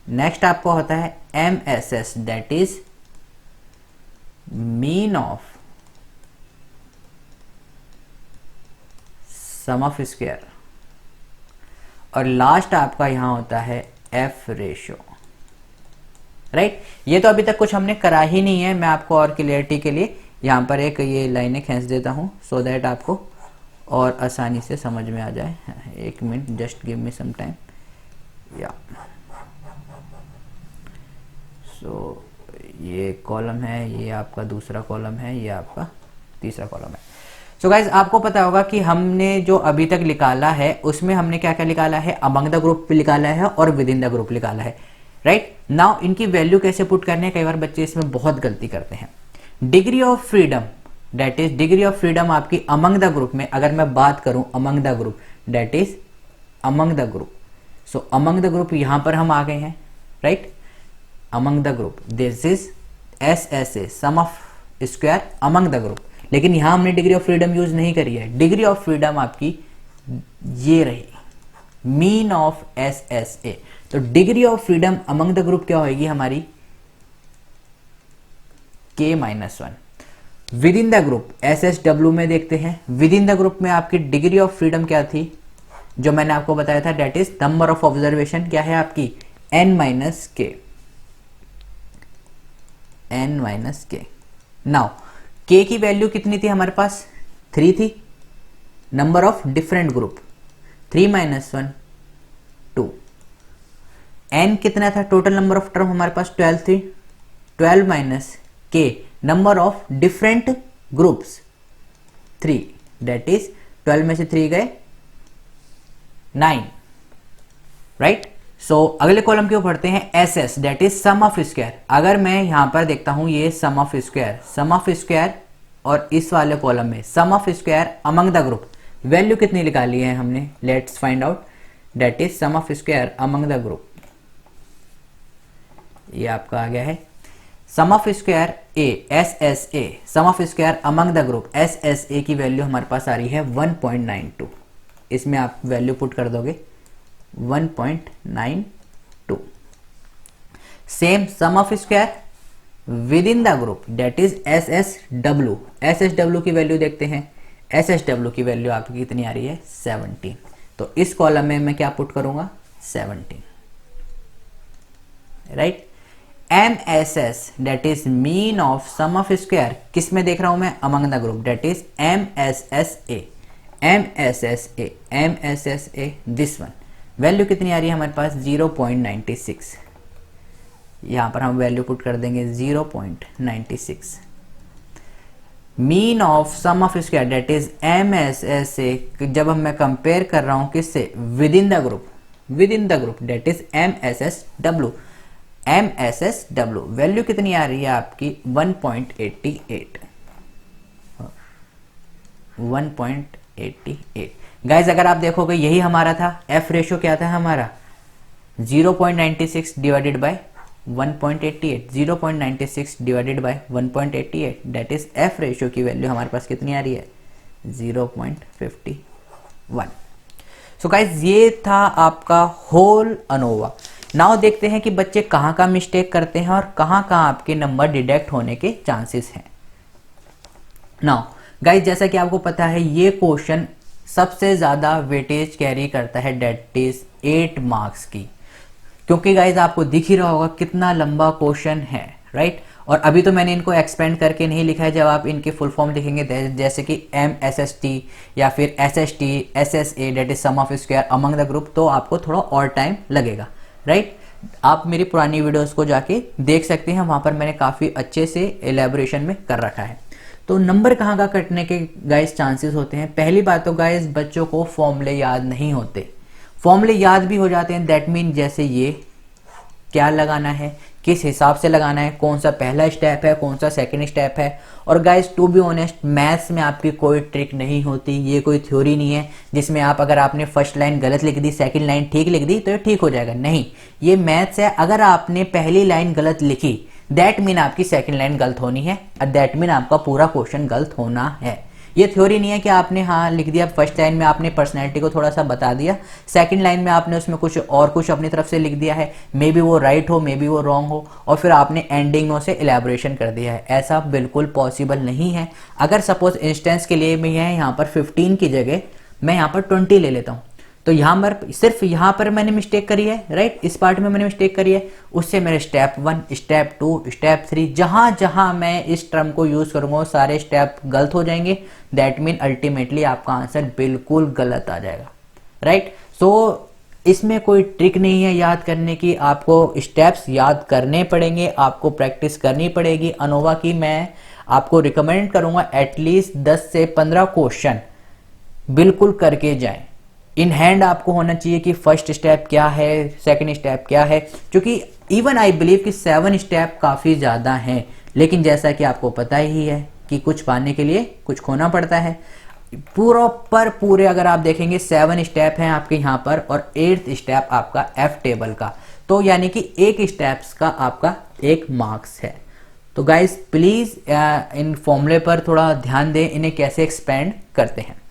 Next आपको होता है MSS that is mean of sum of square. और लास्ट आपका यहां होता है F रेशियो, राइट? ये तो अभी तक कुछ हमने करा ही नहीं है। मैं आपको और क्लियरिटी के लिए यहां पर एक ये लाइनें खींच देता हूं सो दैट आपको और आसानी से समझ में आ जाए। एक minute, just give me some time. या सो ये कॉलम है, ये आपका दूसरा कॉलम है, ये आपका तीसरा कॉलम है। सो गाइज, आपको पता होगा कि हमने जो अभी तक निकाला है उसमें हमने क्या क्या निकाला है? अमंग द ग्रुप निकाला है और विद इन द ग्रुप निकाला है, राइट? नाउ इनकी वैल्यू कैसे पुट करने हैं? कई बार बच्चे इसमें बहुत गलती करते हैं। Degree of freedom that is degree of freedom आपकी अमंग द ग्रुप में, अगर मैं बात करूं among the group, that is among the group. So among the group यहां पर हम आ गए हैं, right? Among the group, this is SSA sum of square among the group. लेकिन यहां हमने डिग्री ऑफ फ्रीडम यूज नहीं करी है। डिग्री ऑफ फ्रीडम आपकी ये रही, मीन ऑफ SSA। तो degree of freedom among the group क्या होगी हमारी? K-1। With in the group SSW में देखते हैं। विद इन द ग्रुप में आपकी डिग्री ऑफ फ्रीडम क्या थी, जो मैंने आपको बताया था, that is number of observation क्या है आपकी? N-K। N-K। नाउ K की वैल्यू कितनी थी हमारे पास? 3 थी। Number of different group 3 - 1 2। N कितना था? टोटल नंबर ऑफ टर्म हमारे पास 12 थी। 12 - K number of different groups 3, that is 12 में से 3 गए 9, राइट? सो अगले कॉलम क्यों पढ़ते हैं? SS that is sum of square. अगर मैं यहां पर देखता हूं ये सम ऑफ स्क्वायर और इस वाले कॉलम में sum of square among the group, value कितनी निकाली है हमने? Let's find out, that is sum of square among the group. ये आपका आ गया है sum of square A SSA, sum of square among the group SSA की वैल्यू हमारे पास आ रही है 1.92। इसमें आप वैल्यू पुट कर दोगे 1.92। Same sum of square within the group that is SSW की वैल्यू देखते हैं। SSW की वैल्यू आपकी कितनी आ रही है? 17। तो इस कॉलम में मैं क्या पुट करूंगा? 17, right? MSS that is mean of sum of square, किस में देख रहा हूं मैं? Among the group, that is MSSA this one. Value कितनी आ रही है हमारे पास? 0.96। यहां पर हम वैल्यू पुट कर देंगे 0.96। Mean of sum of square that is M S S से जब हम मैं कंपेयर कर रहा हूं किससे, within the group that is M S S W, M S S W value कितनी आ रही है आपकी 1.88, 1.88। गाइज अगर आप देखोगे यही हमारा था, एफ रेशो क्या था हमारा 0.96 divided by 1.88, 0.96 divided by 1.88 is F एफ रेशो की वैल्यू हमारे पास कितनी आ रही है 0.51। सो गाइज ये था आपका होल अनोवा। नाउ देखते हैं कि बच्चे कहाँ कहाँ मिस्टेक करते हैं और कहाँ कहाँ आपके नंबर डिडक्ट होने के चांसेस हैं। नाउ गाइज जैसा कि आपको पता है ये क्वेश्चन सबसे ज्यादा वेटेज कैरी करता है डेट इज 8 मार्क्स की, क्योंकि गाइज आपको दिख ही रहा होगा कितना लंबा क्वेश्चन है, राइट। और अभी तो मैंने इनको एक्सपेंड करके नहीं लिखा है, जब आप इनके फुल फॉर्म लिखेंगे जैसे कि एम एस एस टी या फिर S S T S S A that is sum of square among the group, तो आपको थोड़ा और टाइम लगेगा, राइट। आप मेरी पुरानी वीडियोस को जाके देख सकते हैं, वहां पर मैंने काफी अच्छे से एलेबोरेशन में कर रखा है। तो नंबर कहाँ का कटने के गाइस चांसेस होते हैं। पहली बात तो गाइस बच्चों को फॉर्मूले याद नहीं होते, फॉर्मूले याद भी हो जाते हैं, दैट मीन जैसे ये क्या लगाना है, किस हिसाब से लगाना है, कौन सा पहला स्टेप है, कौन सा सेकंड स्टेप है। और guys to be honest maths में आपकी कोई ट्रिक नहीं होती, ये कोई थ्योरी नहीं है जिसमें आप अगर आपने फर्स्ट लाइन गलत लिख दी सेकंड लाइन ठीक लिख दी तो ये ठीक हो जाएगा, नहीं। ये मैथ्स है, अगर आपने पहली लाइन गलत लिखी दैट मीन आपकी सेकंड लाइन गलत होनी है, और दैट मीन आपका पूरा क्वेश्चन गलत होना है। ये थ्योरी नहीं है कि आपने हाँ लिख दिया, फर्स्ट लाइन में आपने पर्सनैलिटी को थोड़ा सा बता दिया, सेकंड लाइन में आपने उसमें कुछ और कुछ अपनी तरफ से लिख दिया है, मे बी वो राइट हो मे बी वो रॉन्ग हो, और फिर आपने एंडिंग में उसे इलेबोरेशन कर दिया है। ऐसा बिल्कुल पॉसिबल नहीं है। अगर सपोज इंस्टेंस के लिए मैं यहाँ पर 15 की जगह मैं यहाँ पर 20 ले लेता हूँ, तो यहाँ पर सिर्फ यहाँ पर मैंने मिस्टेक करी है, राइट, इस पार्ट में मैंने मिस्टेक करी है, उससे मेरे स्टेप 1 स्टेप 2 स्टेप 3 जहां जहां मैं इस टर्म को यूज करूंगा सारे स्टेप गलत हो जाएंगे, दैट मीन अल्टीमेटली आपका आंसर बिल्कुल गलत आ जाएगा, राइट। सो इसमें कोई ट्रिक नहीं है याद करने की, आपको स्टेप्स याद करने पड़ेंगे, आपको प्रैक्टिस करनी पड़ेगी। अनोवा की मैं आपको रिकमेंड करूंगा एटलीस्ट 10 से 15 क्वेश्चन बिल्कुल करके जाएं। इन हैंड आपको होना चाहिए कि फर्स्ट स्टेप क्या है, सेकंड स्टेप क्या है, क्योंकि इवन आई बिलीव कि 7 स्टेप काफी ज्यादा हैं, लेकिन जैसा कि आपको पता ही है कि कुछ पाने के लिए कुछ खोना पड़ता है। पूरे अगर आप देखेंगे 7 स्टेप हैं आपके यहाँ पर, और 8th स्टेप आपका एफ टेबल का, तो यानी कि एक स्टेप्स का आपका 1 मार्क्स है। तो गाइज प्लीज इन फॉर्मूले पर थोड़ा ध्यान दें, इन्हें कैसे एक्सपेंड करते हैं।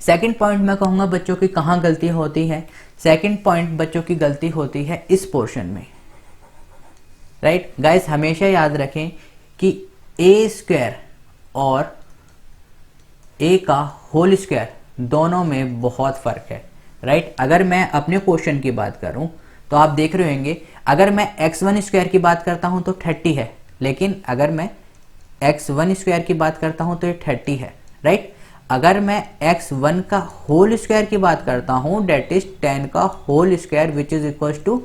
सेकंड पॉइंट मैं कहूंगा बच्चों की कहां गलती होती है। सेकंड पॉइंट बच्चों की गलती होती है इस पोर्शन में, राइट। गाइस हमेशा याद रखें कि ए स्क्वायर और ए का होल स्क्वायर दोनों में बहुत फर्क है, राइट। अगर मैं अपने क्वेश्चन की बात करूं तो आप देख रहे होंगे, अगर मैं x1 स्क्वायर की बात करता हूं तो 30 है, लेकिन अगर मैं x1 स्क्वायर की बात करता हूं तो ये 30 है, राइट। अगर मैं x1 का होल स्क्वायर की बात करता हूं डेट इज 10 का whole square which is equal to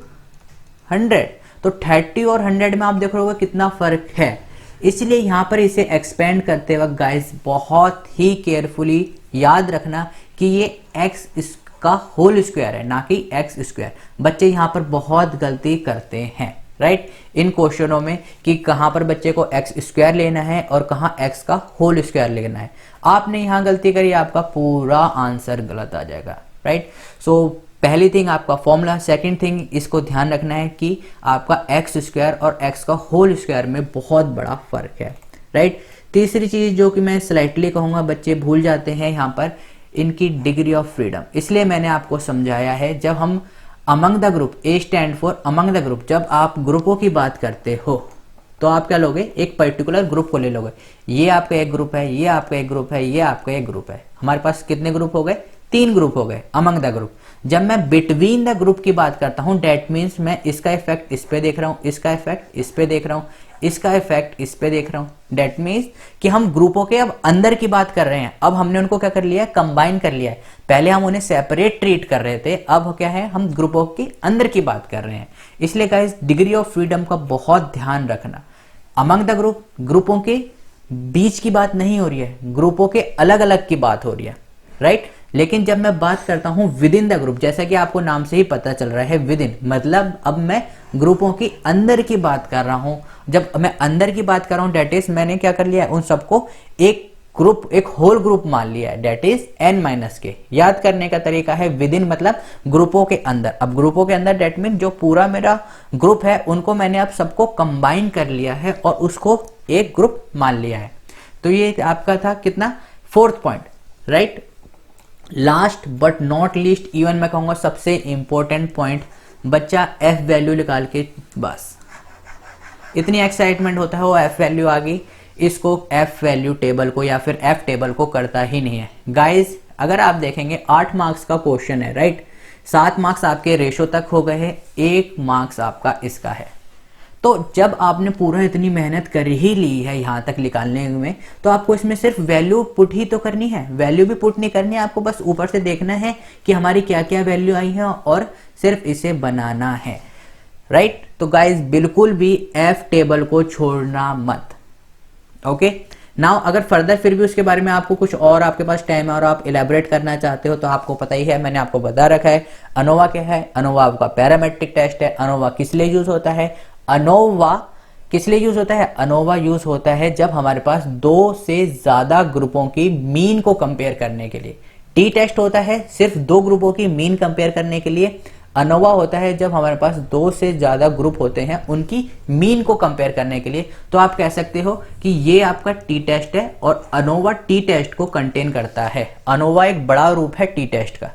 100, तो 30 और 100 में आप देख रहे होगे कितना फर्क है। इसलिए यहां पर इसे एक्सपेंड करते वक्त गाइस बहुत ही केयरफुली याद रखना कि ये x का होल स्क्वायर है, ना कि x स्क्वायर। बच्चे यहां पर बहुत गलती करते हैं, राइट, इन क्वेश्चनों में कि कहां पर बच्चे को x स्क्वायर लेना है और कहां x का होल स्क्वायर लेना है। आपने यहां गलती करी, आपका पूरा आंसर गलत आ जाएगा, राइट। सो पहली थिंग आपका फॉर्मूला, सेकंड थिंग इसको ध्यान रखना है कि आपका x स्क्वायर और x का होल स्क्वायर में बहुत बड़ा फर्क है, राइट। तीसरी चीज जो कि मैं स्लाइटली कहूंगा बच्चे भूल जाते हैं यहाँ पर, इनकी डिग्री ऑफ फ्रीडम। इसलिए मैंने आपको समझाया है, जब हम among the group, A stand for among the group, जब आप ग्रुपों की बात करते हो तो आप क्या लोगे, एक पर्टिकुलर ग्रुप को ले लोगे। ये आपका एक ग्रुप है, ये आपका एक ग्रुप है, ये आपका एक ग्रुप है। हमारे पास कितने ग्रुप हो गए, 3 ग्रुप हो गए अमंग द ग्रुप। जब मैं बिटवीन द ग्रुप की बात करता हूं डेट मीन्स मैं इसका इफेक्ट इस पे देख रहा हूं, इसका इफेक्ट इस पे देख रहा हूं, इसका इफेक्ट इस पे देख रहा हूं। डेट मीन्स कि हम ग्रुपों के अब अंदर की बात कर रहे हैं, अब हमने उनको क्या कर लिया है, कंबाइन कर लिया है। पहले हम उन्हें सेपरेट ट्रीट कर रहे थे, अब क्या है, हम ग्रुपों के अंदर की बात कर रहे हैं। इसलिए गाइस डिग्री ऑफ फ्रीडम का बहुत ध्यान रखना। अमंग द ग्रुप, ग्रुपों के बीच की बात नहीं हो रही है, ग्रुपों के अलग अलग की बात हो रही है, राइट। लेकिन जब मैं बात करता हूं विद इन द ग्रुप, जैसा कि आपको नाम से ही पता चल रहा है विद इन, मतलब अब मैं ग्रुपों की अंदर की बात कर रहा हूं। जब मैं अंदर की बात कर रहा हूं डेट इज मैंने क्या कर लिया है, उन सबको एक ग्रुप, एक होल ग्रुप मान लिया है, डेट इज n माइनस के। याद करने का तरीका है विद इन मतलब ग्रुपों के अंदर। अब ग्रुपों के अंदर डेट मीन जो पूरा मेरा ग्रुप है उनको मैंने अब सबको कंबाइन कर लिया है और उसको एक ग्रुप मान लिया है। तो ये आपका था कितना, fourth point, right. Last but not least, even मैं कहूंगा सबसे इंपॉर्टेंट पॉइंट, बच्चा एफ वैल्यू निकाल के बस इतनी एक्साइटमेंट होता है वो एफ वैल्यू आ गई, इसको एफ वैल्यू टेबल को या फिर एफ टेबल को करता ही नहीं है। गाइस अगर आप देखेंगे 8 मार्क्स का क्वेश्चन है, राइट, 7 मार्क्स आपके रेशो तक हो गए हैं, 1 मार्क्स आपका इसका है। तो जब आपने पूरा इतनी मेहनत कर ही ली है यहाँ तक निकालने में, तो आपको इसमें सिर्फ वैल्यू पुट ही तो करनी है, वैल्यू भी पुट नहीं करनी है आपको, बस ऊपर से देखना है कि हमारी क्या क्या वैल्यू आई है और सिर्फ इसे बनाना है, राइट। तो गाइज बिल्कुल भी एफ टेबल को छोड़ना मत, ओके। नाउ अगर फर्दर फिर भी उसके बारे में आपको कुछ और आपके पास टाइम है और आप इलेबोरेट करना चाहते हो तो आपको पता ही है, मैंने आपको बता रखा है अनोवा क्या है। अनोवा आपका पैरामेट्रिक टेस्ट है। अनोवा किस लिए यूज होता है, अनोवा किस लिए यूज होता है, अनोवा यूज होता है जब हमारे पास 2 से ज्यादा ग्रुपों की मीन को कंपेयर करने के लिए। टी टेस्ट होता है सिर्फ 2 ग्रुपों की मीन कंपेयर करने के लिए। अनोवा होता है जब हमारे पास 2 से ज्यादा ग्रुप होते हैं उनकी मीन को कंपेयर करने के लिए। तो आप कह सकते हो कि ये आपका टी टेस्ट है और अनोवा टी टेस्ट को कंटेन करता है। अनोवा एक बड़ा रूप है टी टेस्ट का,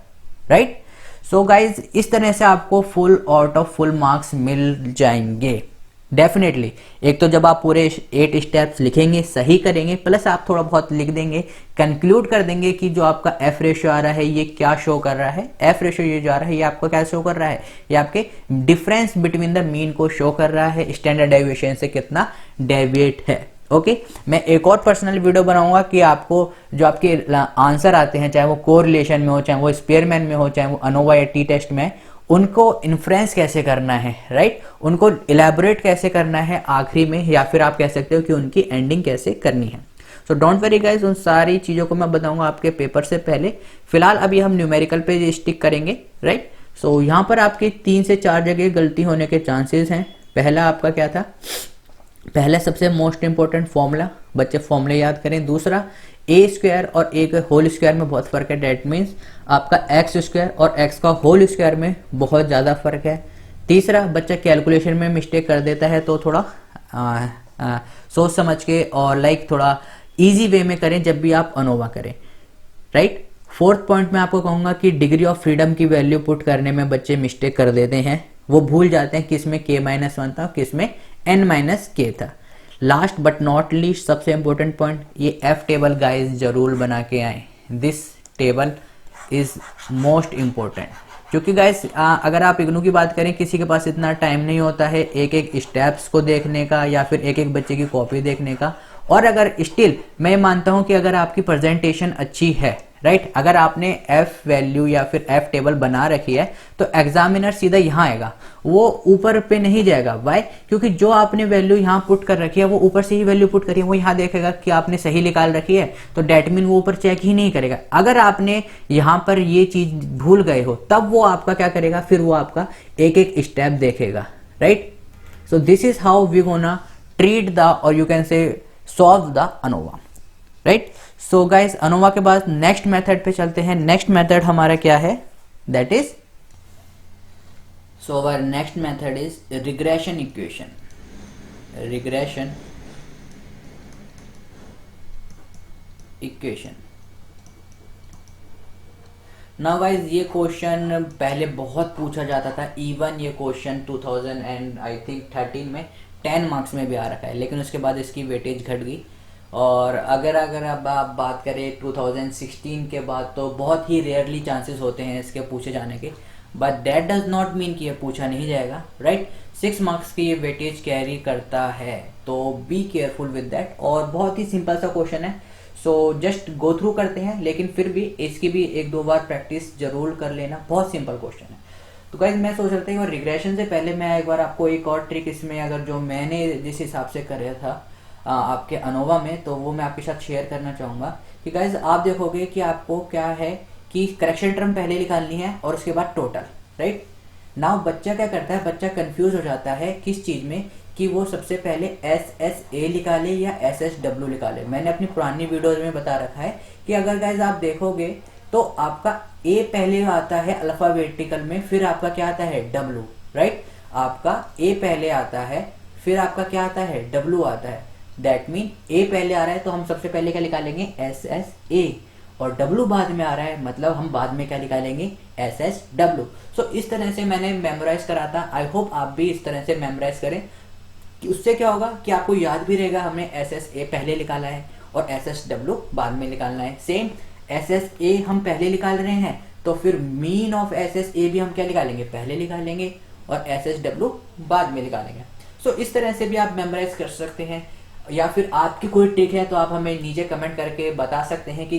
राइट। सो गाइज इस तरह से आपको full out of full marks मिल जाएंगे डेफिनेटली। एक तो जब आप पूरे 8 स्टेप्स लिखेंगे, सही करेंगे, प्लस आप थोड़ा बहुत लिख देंगे, कंक्लूड कर देंगे कि जो आपका एफ रेशियो आ रहा है ये क्या शो कर रहा है। एफ रेशियो ये जो आ रहा है ये आपको क्या शो कर रहा है, ये आपके डिफरेंस बिटवीन द मीन को शो कर रहा है, स्टैंडर्ड डेविएशन से कितना डेविएट है, ओके। मैं एक और पर्सनल वीडियो बनाऊंगा कि आपको जो आपके आंसर आते हैं, चाहे वो कोरिलेशन में हो, चाहे वो स्पेयरमैन में हो, चाहे वो अनोवा या टी टेस्ट में, उनको इन्फ्रेंस कैसे करना है, राइट, उनको इलेबोरेट कैसे करना है आखिरी में, या फिर आप कह सकते हो कि उनकी एंडिंग कैसे करनी है। सो डोंट वरी गाइस, उन सारी चीज़ों को मैं बताऊंगा आपके पेपर से पहले। फिलहाल अभी हम न्यूमेरिकल पे स्टिक करेंगे, राइट। सो यहाँ पर आपकी 3 से 4 जगह गलती होने के चांसेस हैं। पहला आपका क्या था, पहला सबसे मोस्ट इंपॉर्टेंट फॉर्मूला, बच्चे फॉर्मूले याद करें। दूसरा ए स्क्वायर और ए के होल स्क्वायर में बहुत फर्क है, डेट मीन्स आपका एक्स स्क्वायर और एक्स का होल स्क्वायर में बहुत ज़्यादा फर्क है। तीसरा बच्चा कैलकुलेशन में मिस्टेक कर देता है, तो थोड़ा सोच समझ के और लाइक थोड़ा इजी वे में करें जब भी आप अनोवा करें, राइट। फोर्थ पॉइंट में आपको कहूँगा कि डिग्री ऑफ फ्रीडम की वैल्यू पुट करने में बच्चे मिस्टेक कर देते हैं, वो भूल जाते हैं किस में k-1 था, किस में n-k था। लास्ट बट नॉट लीस्ट सबसे इंपॉर्टेंट पॉइंट, ये एफ टेबल गाइस जरूर बना के आए। This table is most important, क्योंकि गाइस अगर आप इग्नू की बात करें, किसी के पास इतना टाइम नहीं होता है एक एक स्टेप्स को देखने का या फिर एक एक बच्चे की कॉपी देखने का। और अगर स्टिल मैं मानता हूं कि अगर आपकी प्रेजेंटेशन अच्छी है, राइट, अगर आपने एफ वैल्यू या फिर एफ टेबल बना रखी है, तो एग्जामिनर सीधा यहाँ आएगा, वो ऊपर पे नहीं जाएगा। वाई, क्योंकि जो आपने वैल्यू यहाँ पुट कर रखी है वो ऊपर से ही वैल्यू पुट करी है, वो यहाँ देखेगा कि आपने सही निकाल रखी है, तो डेट मीन वो ऊपर चेक ही नहीं करेगा। अगर आपने यहाँ पर ये चीज भूल गए हो तब वो आपका क्या करेगा, फिर वो आपका एक एक स्टेप देखेगा, right. So this is how we gonna treat the और you can say solve the ANOVA, right. So guys ANOVA के बाद नेक्स्ट मेथड पे चलते हैं। नेक्स्ट मेथड हमारा क्या है, that is, so our next method is regression equation. Regression equation. Now guys ये क्वेश्चन पहले बहुत पूछा जाता था, इवन ये क्वेश्चन 2013 में 10 मार्क्स में भी आ रखा है, लेकिन उसके बाद इसकी वेटेज घट गई। और अगर अब आप बात करें 2016 के बाद, तो बहुत ही रेयरली चांसेस होते हैं इसके पूछे जाने के, but that does not mean कि ये पूछा नहीं जाएगा, राइट। 6 मार्क्स की ये वेटेज कैरी करता है, तो बी केयरफुल विद दैट। और बहुत ही सिंपल सा क्वेश्चन है, सो जस्ट गो थ्रू करते हैं, लेकिन फिर भी इसकी भी 1-2 बार प्रैक्टिस जरूर कर लेना, बहुत सिंपल क्वेश्चन है। तो गाइस मैं सोच रहा था कि रिग्रेशन से पहले मैं एक बार आपको एक और ट्रिक इसमें, अगर जो मैंने जिस हिसाब से कराया था, आपके अनोवा में, तो वो मैं आपके साथ शेयर करना चाहूँगा कि गाइज आप देखोगे कि आपको क्या है कि करेक्शन टर्म पहले निकालनी है और उसके बाद टोटल, राइट। नाउ बच्चा क्या करता है, बच्चा कंफ्यूज हो जाता है किस चीज़ में, कि वो सबसे पहले एस एस ए निकाले या एस एस डब्ल्यू निकाले। मैंने अपनी पुरानी वीडियोज में बता रखा है कि अगर गाइज आप देखोगे तो आपका ए पहले आता है अल्फ़ाबेटिकल में, फिर आपका क्या आता है डब्ल्यू, राइट। आपका ए पहले आता है, फिर आपका क्या आता है डब्ल्यू आता है। दैट मीन ए पहले आ रहा है तो हम सबसे पहले क्या निकालेंगे एस एस ए, और डब्ल्यू बाद में आ रहा है मतलब हम बाद में क्या निकालेंगे एस एस डब्ल्यू। सो इस तरह से मैंने मेमोराइज करा था, आई होप आप भी इस तरह से मेमोराइज करें कि उससे क्या होगा कि आपको याद भी रहेगा हमने एस एस ए पहले निकाला है और एस एस डब्ल्यू बाद में निकालना है। सेम एस एस ए हम पहले निकाल रहे हैं तो फिर मीन ऑफ एस एस ए भी हम क्या निकालेंगे पहले निकालेंगे और एस एस डब्ल्यू बाद में निकालेंगे। सो इस तरह से भी आप मेमोराइज कर सकते हैं, या फिर आपकी कोई ट्रिक है तो आप हमें नीचे कमेंट करके बता सकते हैं कि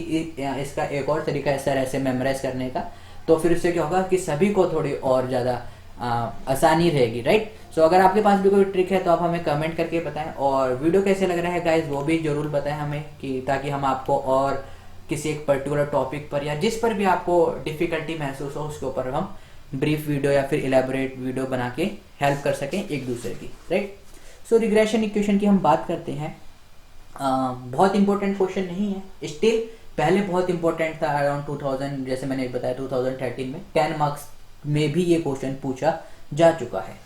इसका एक और तरीका है सर ऐसे मेमोराइज करने का, तो फिर इससे क्या होगा कि सभी को थोड़ी और ज़्यादा आसानी रहेगी, राइट। सो अगर आपके पास भी कोई ट्रिक है तो आप हमें कमेंट करके बताएं, और वीडियो कैसे लग रहा है गाइज वो भी जरूर बताएं हमें, कि ताकि हम आपको और किसी एक पर्टिकुलर टॉपिक पर या जिस पर भी आपको डिफ़िकल्टी महसूस हो उसके ऊपर हम ब्रीफ वीडियो या फिर इलेबोरेट वीडियो बना के हेल्प कर सकें एक दूसरे की, राइट। सो रिग्रेशन इक्वेशन की हम बात करते हैं। बहुत इंपॉर्टेंट क्वेश्चन नहीं है, स्टिल पहले बहुत इंपॉर्टेंट था अराउंड 2000, जैसे मैंने बताया 2013 में 10 मार्क्स में भी ये क्वेश्चन पूछा जा चुका है,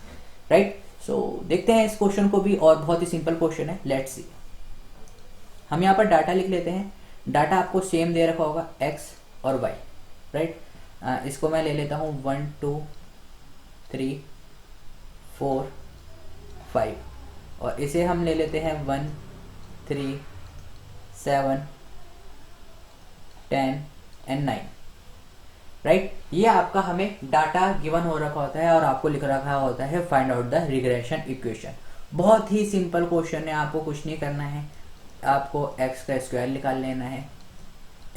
राइट। सो देखते हैं इस क्वेश्चन को भी, और बहुत ही सिंपल क्वेश्चन है, लेट्स सी। हम यहाँ पर डाटा लिख लेते हैं। डाटा आपको सेम दे रखा होगा x और y, राइट। इसको मैं ले लेता हूँ 1 2 3 4 5, और इसे हम ले लेते हैं 1 3 7 10 एंड 9, राइट। ये आपका हमें डाटा गिवन हो रखा होता है और आपको लिख रखा होता है find out the regression equation. बहुत ही सिंपल क्वेश्चन है, आपको कुछ नहीं करना है, आपको x का स्क्वायर निकाल लेना है।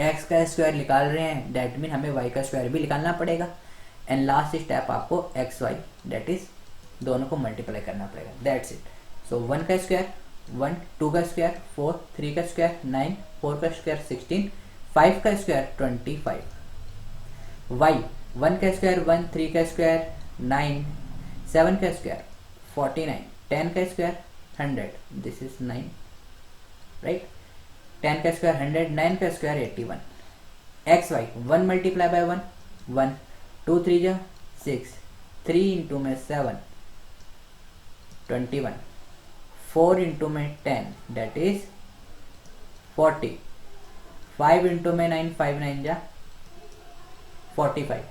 x का स्क्वायर निकाल रहे हैं दैट मीन हमें y का स्क्वायर भी निकालना पड़ेगा, एंड लास्ट स्टेप आपको x y दैट इज दोनों को मल्टीप्लाई करना पड़ेगा, दैट्स इट। सो 1 का स्क्वायर 1, 2 का स्क्वायर 4, 3 का स्क्वायर 9, 4 का स्क्वायर 16, 5 का स्क्वायर 25, y 1 का स्क्वायर 1, 3 का स्क्वायर 9, 7 का स्क्वायर 49, 10 का स्क्वायर 100, दिस इज 9, राइट। 10 का स्क्वायर 100, 9 का square 81, X Y 1 multiply by 1 1, 2 3 जा 6, 3 इंटू में 7 21, 4 इंटू में 10 दैट इज 40, 5 इंटू में 9 5 9 जा 45।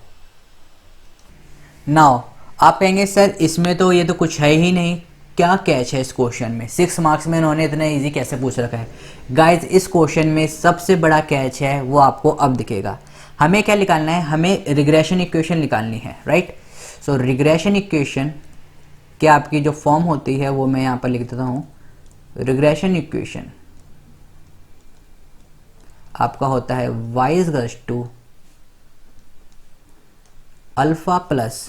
नाउ आप कहेंगे सर इसमें तो ये तो कुछ है ही नहीं, क्या कैच है इस क्वेश्चन में, 6 मार्क्स में इन्होंने इतना इजी कैसे पूछ रखा है। गाइज इस क्वेश्चन में सबसे बड़ा कैच है वो आपको अब दिखेगा। हमें क्या निकालना है, हमें रिग्रेशन इक्वेशन निकालनी है, राइट। सो रिग्रेशन इक्वेशन की आपकी जो फॉर्म होती है वो मैं यहाँ पर लिख देता हूँ। रिग्रेशन इक्वेशन आपका होता है y is equals to alpha plus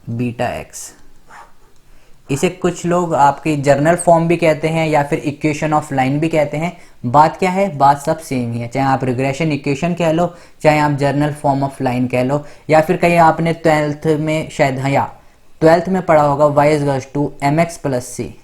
beta X. इसे कुछ लोग आपकी जर्नल फॉर्म भी कहते हैं या फिर इक्वेशन ऑफ लाइन भी कहते हैं। बात क्या है, बात सब सेम ही है, चाहे आप रिग्रेशन इक्वेशन कह लो, चाहे आप जर्नल फॉर्म ऑफ लाइन कह लो, या फिर कहीं आपने 12th में शायद, हाँ या 12th में पढ़ा होगा y is equals to M X plus C.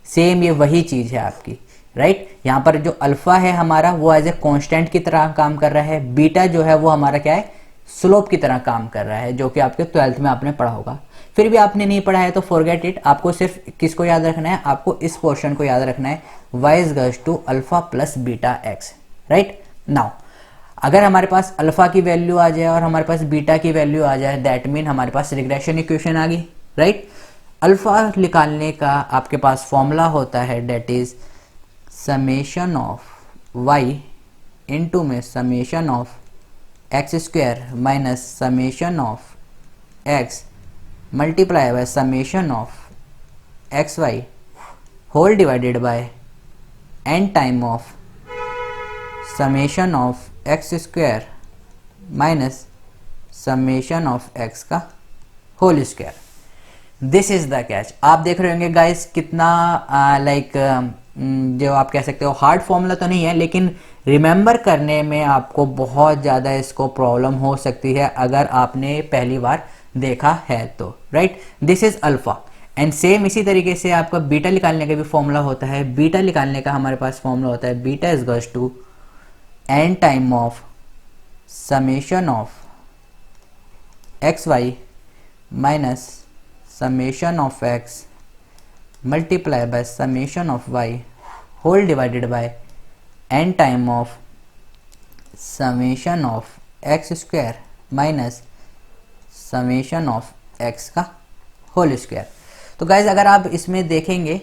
Same ये वही चीज़ है आपकी, राइट। यहाँ पर जो अल्फा है हमारा वो एज ए कॉन्स्टेंट की तरह काम कर रहा है, बीटा जो है वो हमारा क्या है स्लोप की तरह काम कर रहा है, जो कि आपके 12th में आपने पढ़ा होगा। फिर भी आपने नहीं पढ़ा है तो फॉरगेट इट, आपको सिर्फ किसको याद रखना है, आपको इस पोर्शन को याद रखना है, y is equals to alpha plus beta X, right. Now अगर हमारे पास अल्फा की वैल्यू आ जाए और हमारे पास बीटा की वैल्यू आ जाए दैट मीन हमारे पास रिग्रेशन इक्वेशन आ गई, राइट। अल्फा निकालने का आपके पास फॉर्मूला होता है that is summation of y into में summation of x square minus summation of x multiply by summation of x y whole divided by n time of summation of x square minus summation of x का whole square. This is the catch. आप देख रहे होंगे guys कितना जो आप कह सकते हो हार्ड फॉर्मूला तो नहीं है, लेकिन रिमेंबर करने में आपको बहुत ज़्यादा इसको प्रॉब्लम हो सकती है अगर आपने पहली बार देखा है तो, right. This is alpha and same इसी तरीके से आपका बीटा निकालने का भी फॉर्मूला होता है। बीटा निकालने का हमारे पास फॉर्मूला होता है beta is equals to N time of summation of x Y minus summation of x multiply by summation of y whole divided by n time of summation of x square minus summation of x का whole square. तो guys अगर आप इसमें देखेंगे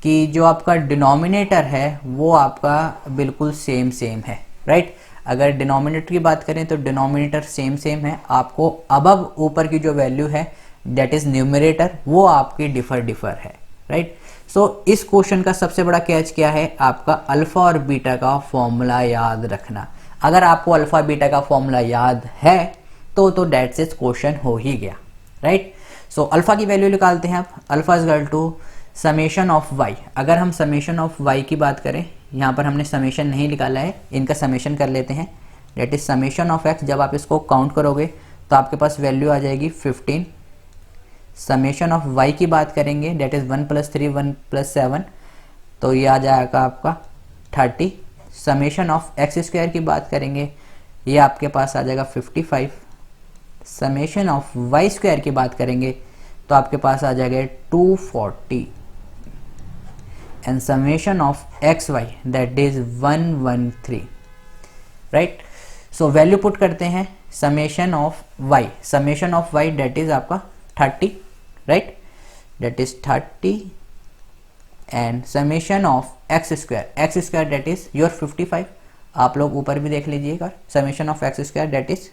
कि जो आपका denominator है वो आपका बिल्कुल सेम है, राइट। अगर डिनोमिनेटर की बात करें तो डिनोमिनेटर सेम है, आपको अबव ऊपर की जो वैल्यू है दैट इज न्यूमरेटर वो आपकी डिफर है, राइट। सो इस क्वेश्चन का सबसे बड़ा कैच क्या है, आपका अल्फा और बीटा का फॉर्मूला याद रखना। अगर आपको अल्फा बीटा का फॉर्मूला याद है तो दैट्स इज क्वेश्चन हो ही गया, राइट। सो अल्फा की वैल्यू निकालते हैं आप। Alpha is equal to summation of Y. अगर हम समेशन ऑफ वाई की बात करें, यहाँ पर हमने समेशन नहीं निकाला है, इनका समेशन कर लेते हैं। That is summation of x. जब आप इसको काउंट करोगे तो आपके पास वैल्यू आ जाएगी 15। समेशन ऑफ y की बात करेंगे दैट इज 1 + 3 1 + 7, तो ये आ जाएगा आपका 30। समेशन ऑफ एक्स स्क्वायर की बात करेंगे ये आपके पास आ जाएगा 55। समेशन ऑफ वाई स्क्वायर की बात करेंगे तो आपके पास आ जाएगा 240 and summation of x Y that is 113, right. So value put करते हैं। Summation of Y that is आपका 30, right, that is 30 and summation of x square that is your 55। आप लोग ऊपर भी देख लीजिएगा, summation of x square that is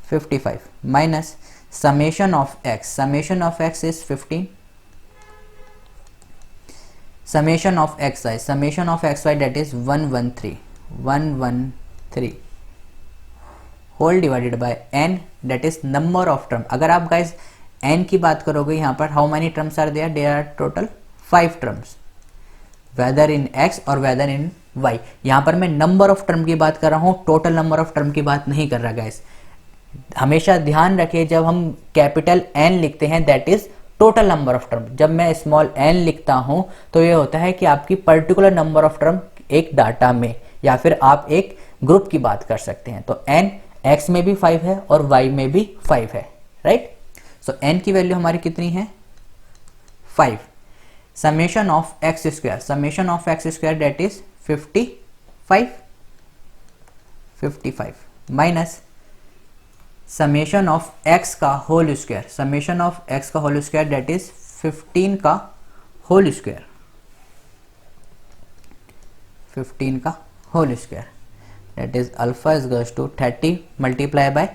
55 minus summation of x is 15, summation of xy that is 113 whole divided by n that is number of term. अगर आप guys n की बात करोगे यहाँ पर how many terms are there are total 5 terms, whether in x और whether in y। यहाँ पर मैं नंबर ऑफ टर्म की बात कर रहा हूँ, टोटल नंबर ऑफ टर्म की बात नहीं कर रहा गाइज। हमेशा ध्यान रखिए जब हम कैपिटल N लिखते हैं that is total number of term. जब मैं स्मॉल n लिखता हूँ तो ये होता है कि आपकी पर्टिकुलर नंबर ऑफ टर्म एक डाटा में या फिर आप एक ग्रुप की बात कर सकते हैं। तो n x में भी 5 है और y में भी 5 है, राइट। सो n की वैल्यू हमारी कितनी है 5। Summation of x square that is 55 minus summation of x का होल स्क्वायर दैट इज 15 का whole square that is alpha is equals to 30 multiply by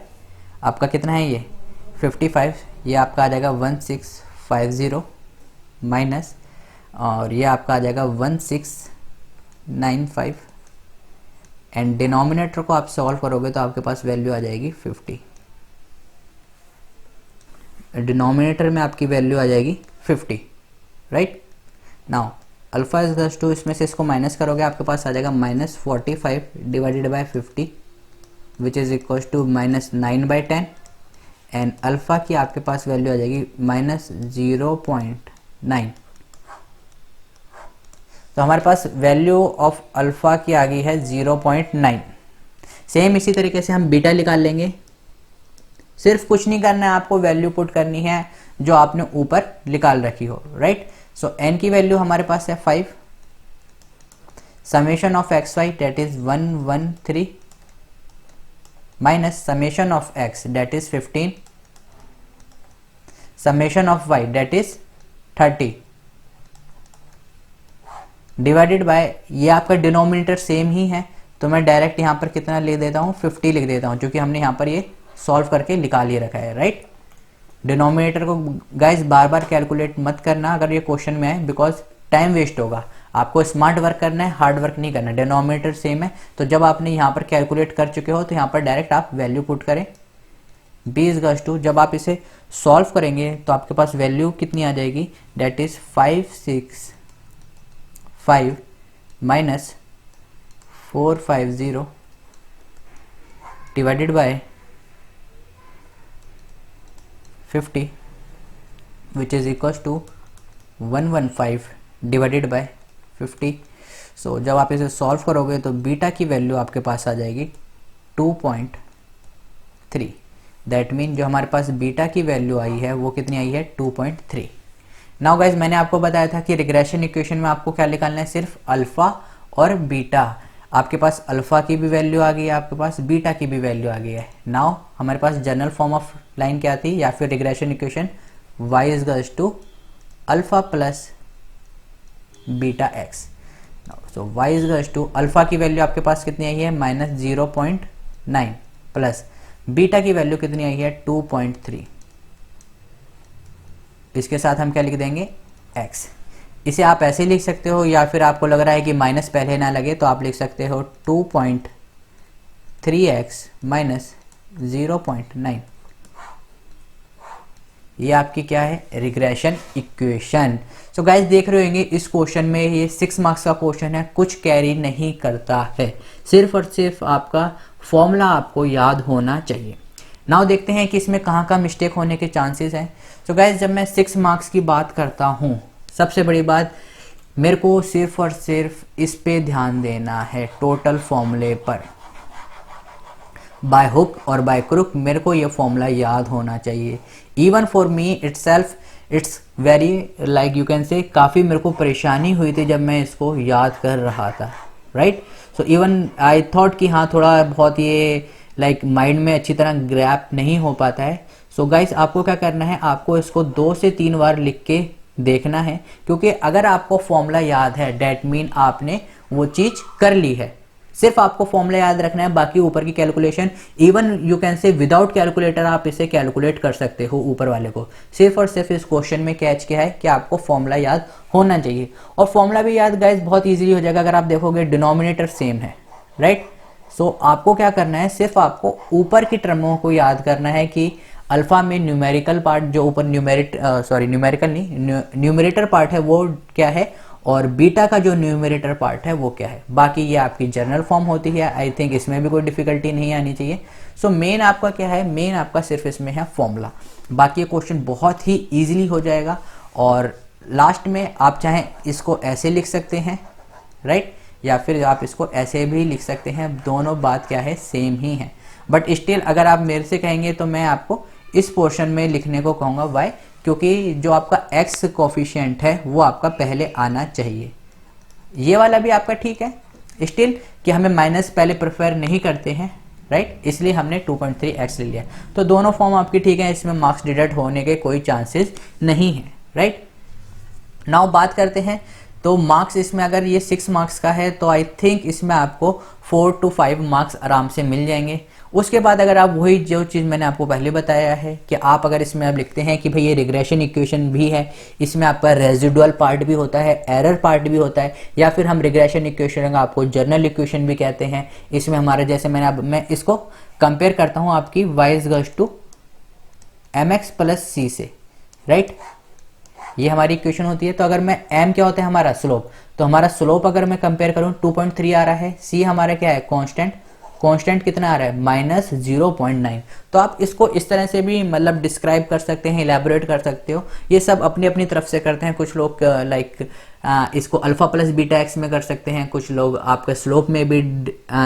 आपका कितना है ये 55, ये आपका आ जाएगा 1650 माइनस और ये आपका आ जाएगा 1695 एंड डिनोमिनेटर को आप सॉल्व करोगे तो आपके पास वैल्यू आ जाएगी 50। डिनोमिनेटर में आपकी वैल्यू आ जाएगी 50, right. Now alpha is equals to, इसमें से इसको माइनस करोगे आपके पास आ जाएगा -45 divided by 50 which is equals to -9/10 and alpha की आपके पास वैल्यू आ जाएगी -0.9। तो हमारे पास वैल्यू ऑफ अल्फा की आ गई है 0.9। सेम इसी तरीके से हम बीटा निकाल लेंगे। सिर्फ कुछ नहीं करना है, आपको वैल्यू पुट करनी है जो आपने ऊपर निकाल रखी हो, राइट। सो n की वैल्यू हमारे पास है 5। Summation of x Y that is 113 minus summation of x that is 15, summation of y that is 30 divided by, ये आपका डिनोमिनेटर सेम ही है तो मैं डायरेक्ट यहाँ पर कितना लिख देता हूँ 50 लिख देता हूँ, क्योंकि हमने यहाँ पर ये सॉल्व करके निकाल ही रखा है, राइट। डिनोमिनेटर को गाइस बार बार कैलकुलेट मत करना अगर ये क्वेश्चन में है, बिकॉज टाइम वेस्ट होगा। आपको स्मार्ट वर्क करना है, हार्ड वर्क नहीं करना। डिनोमिनेटर सेम है तो जब आपने यहाँ पर कैलकुलेट कर चुके हो तो यहाँ पर डायरेक्ट आप वैल्यू पुट करें b इज टू, जब आप इसे सॉल्व करेंगे तो आपके पास वैल्यू कितनी आ जाएगी, that is 565 minus 450 divided by 50 which is equal to 115 divided by 50। So जब आप इसे सॉल्व करोगे तो बीटा की वैल्यू आपके पास आ जाएगी 2.3। दैट मीन जो हमारे पास बीटा की वैल्यू आई है वो कितनी आई है, 2.3। नाउ गाइज मैंने आपको बताया था कि रिग्रेशन इक्वेशन में आपको क्या निकालना है, सिर्फ अल्फा और बीटा। आपके पास अल्फा की भी वैल्यू आ गई है, आपके पास बीटा की भी वैल्यू आ गई है। नाउ हमारे पास जनरल फॉर्म ऑफ लाइन क्या थी या फिर regression equation, y is to alpha plus beta X. So y is to alpha की वैल्यू आपके पास कितनी आई है, -0.9 प्लस बीटा की वैल्यू कितनी आई है, 2.3। इसके साथ हम क्या लिख देंगे, x। इसे आप ऐसे लिख सकते हो या फिर आपको लग रहा है कि माइनस पहले ना लगे तो आप लिख सकते हो 2.3x माइनस 0.9। ये आपकी क्या है, रिग्रेशन इक्वेशन। सो गाइस देख रहे होंगे इस क्वेश्चन में, ये 6 मार्क्स का क्वेश्चन है, कुछ कैरी नहीं करता है, सिर्फ और सिर्फ आपका फॉर्मूला आपको याद होना चाहिए। नाउ देखते हैं कि इसमें कहाँ का मिस्टेक होने के चांसेस हैं। सो गाइस जब मैं 6 मार्क्स की बात करता हूँ, सबसे बड़ी बात मेरे को सिर्फ और सिर्फ इस पे ध्यान देना है, टोटल फॉर्मूले पर। बाय हुक और बाय क्रुक मेरे को ये फॉर्मूला याद होना चाहिए। Even for me itself it's very like you can से, काफ़ी मेरे को परेशानी हुई थी जब मैं इसको याद कर रहा था, right. So even I thought कि हाँ थोड़ा बहुत ये लाइक माइंड में अच्छी तरह ग्रैप नहीं हो पाता है। सो गाइस आपको क्या करना है, आपको इसको 2 से 3 बार लिख के देखना है, क्योंकि अगर आपको फॉर्मूला याद है डेट मीन आपने वो चीज़ कर ली है। सिर्फ आपको फॉर्मूला याद रखना है, बाकी ऊपर की कैलकुलेशन इवन यू कैन से विदाउट कैलकुलेटर आप इसे कैलकुलेट कर सकते हो ऊपर वाले को। सिर्फ और सिर्फ इस क्वेश्चन में कैच क्या है कि आपको फॉर्मूला याद होना चाहिए, और फॉर्मूला भी याद गाइस बहुत इजीली हो जाएगा अगर आप देखोगे डिनोमिनेटर सेम है, राइट। सो आपको क्या करना है, सिर्फ आपको ऊपर की टर्मों को याद करना है कि अल्फा में न्यूमेरिकल पार्ट जो ऊपर न्यूमेरेटर पार्ट है वो क्या है, और बीटा का जो न्यूमेरेटर पार्ट है वो क्या है। बाकी ये आपकी जनरल फॉर्म होती है, आई थिंक इसमें भी कोई डिफिकल्टी नहीं आनी चाहिए। सो मेन आपका क्या है, मेन आपका सिर्फ इसमें है फॉर्मूला। बाकी ये क्वेश्चन बहुत ही ईजिली हो जाएगा, और लास्ट में आप चाहें इसको ऐसे लिख सकते हैं, राइट, या फिर आप इसको ऐसे भी लिख सकते हैं, दोनों बात क्या है, सेम ही है। बट स्टिल अगर आप मेरे से कहेंगे तो मैं आपको इस पोर्शन में लिखने को कहूँगा, वाई, क्योंकि जो आपका एक्स कोफिशिएंट है वो आपका पहले आना चाहिए। ये वाला भी आपका ठीक है स्टिल कि हमें माइनस पहले प्रेफर नहीं करते हैं, राइट, इसलिए हमने 2.3x ले लिया। तो दोनों फॉर्म आपकी ठीक है, इसमें मार्क्स डिडक्ट होने के कोई चांसेस नहीं है, राइट। नाउ बात करते हैं, तो मार्क्स इसमें अगर ये 6 मार्क्स का है तो आई थिंक इसमें आपको 4 to 5 मार्क्स आराम से मिल जाएंगे। उसके बाद अगर आप वही जो चीज़ मैंने आपको पहले बताया है कि आप अगर इसमें आप लिखते हैं कि भाई ये रिग्रेशन इक्वेशन भी है, इसमें आपका रेजिडुअल पार्ट भी होता है, एरर पार्ट भी होता है, या फिर हम रिग्रेशन इक्वेशन का आपको जर्नल इक्वेशन भी कहते हैं। इसमें हमारा जैसे मैं इसको कंपेयर करता हूँ आपकी y is to mx plus c से, राइट, ये हमारी इक्वेशन होती है। तो अगर मैं m क्या होता है हमारा स्लोप, तो हमारा स्लोप अगर मैं कंपेयर करूँ 2.3 आ रहा है, c हमारा क्या है कांस्टेंट कितना आ रहा है -0.9। तो आप इसको इस तरह से भी मतलब डिस्क्राइब कर सकते हैं, इलेबोरेट कर सकते हो। ये सब अपनी अपनी तरफ से करते हैं, कुछ लोग लाइक इसको अल्फा प्लस बीटा एक्स में कर सकते हैं, कुछ लोग आपके स्लोप में भी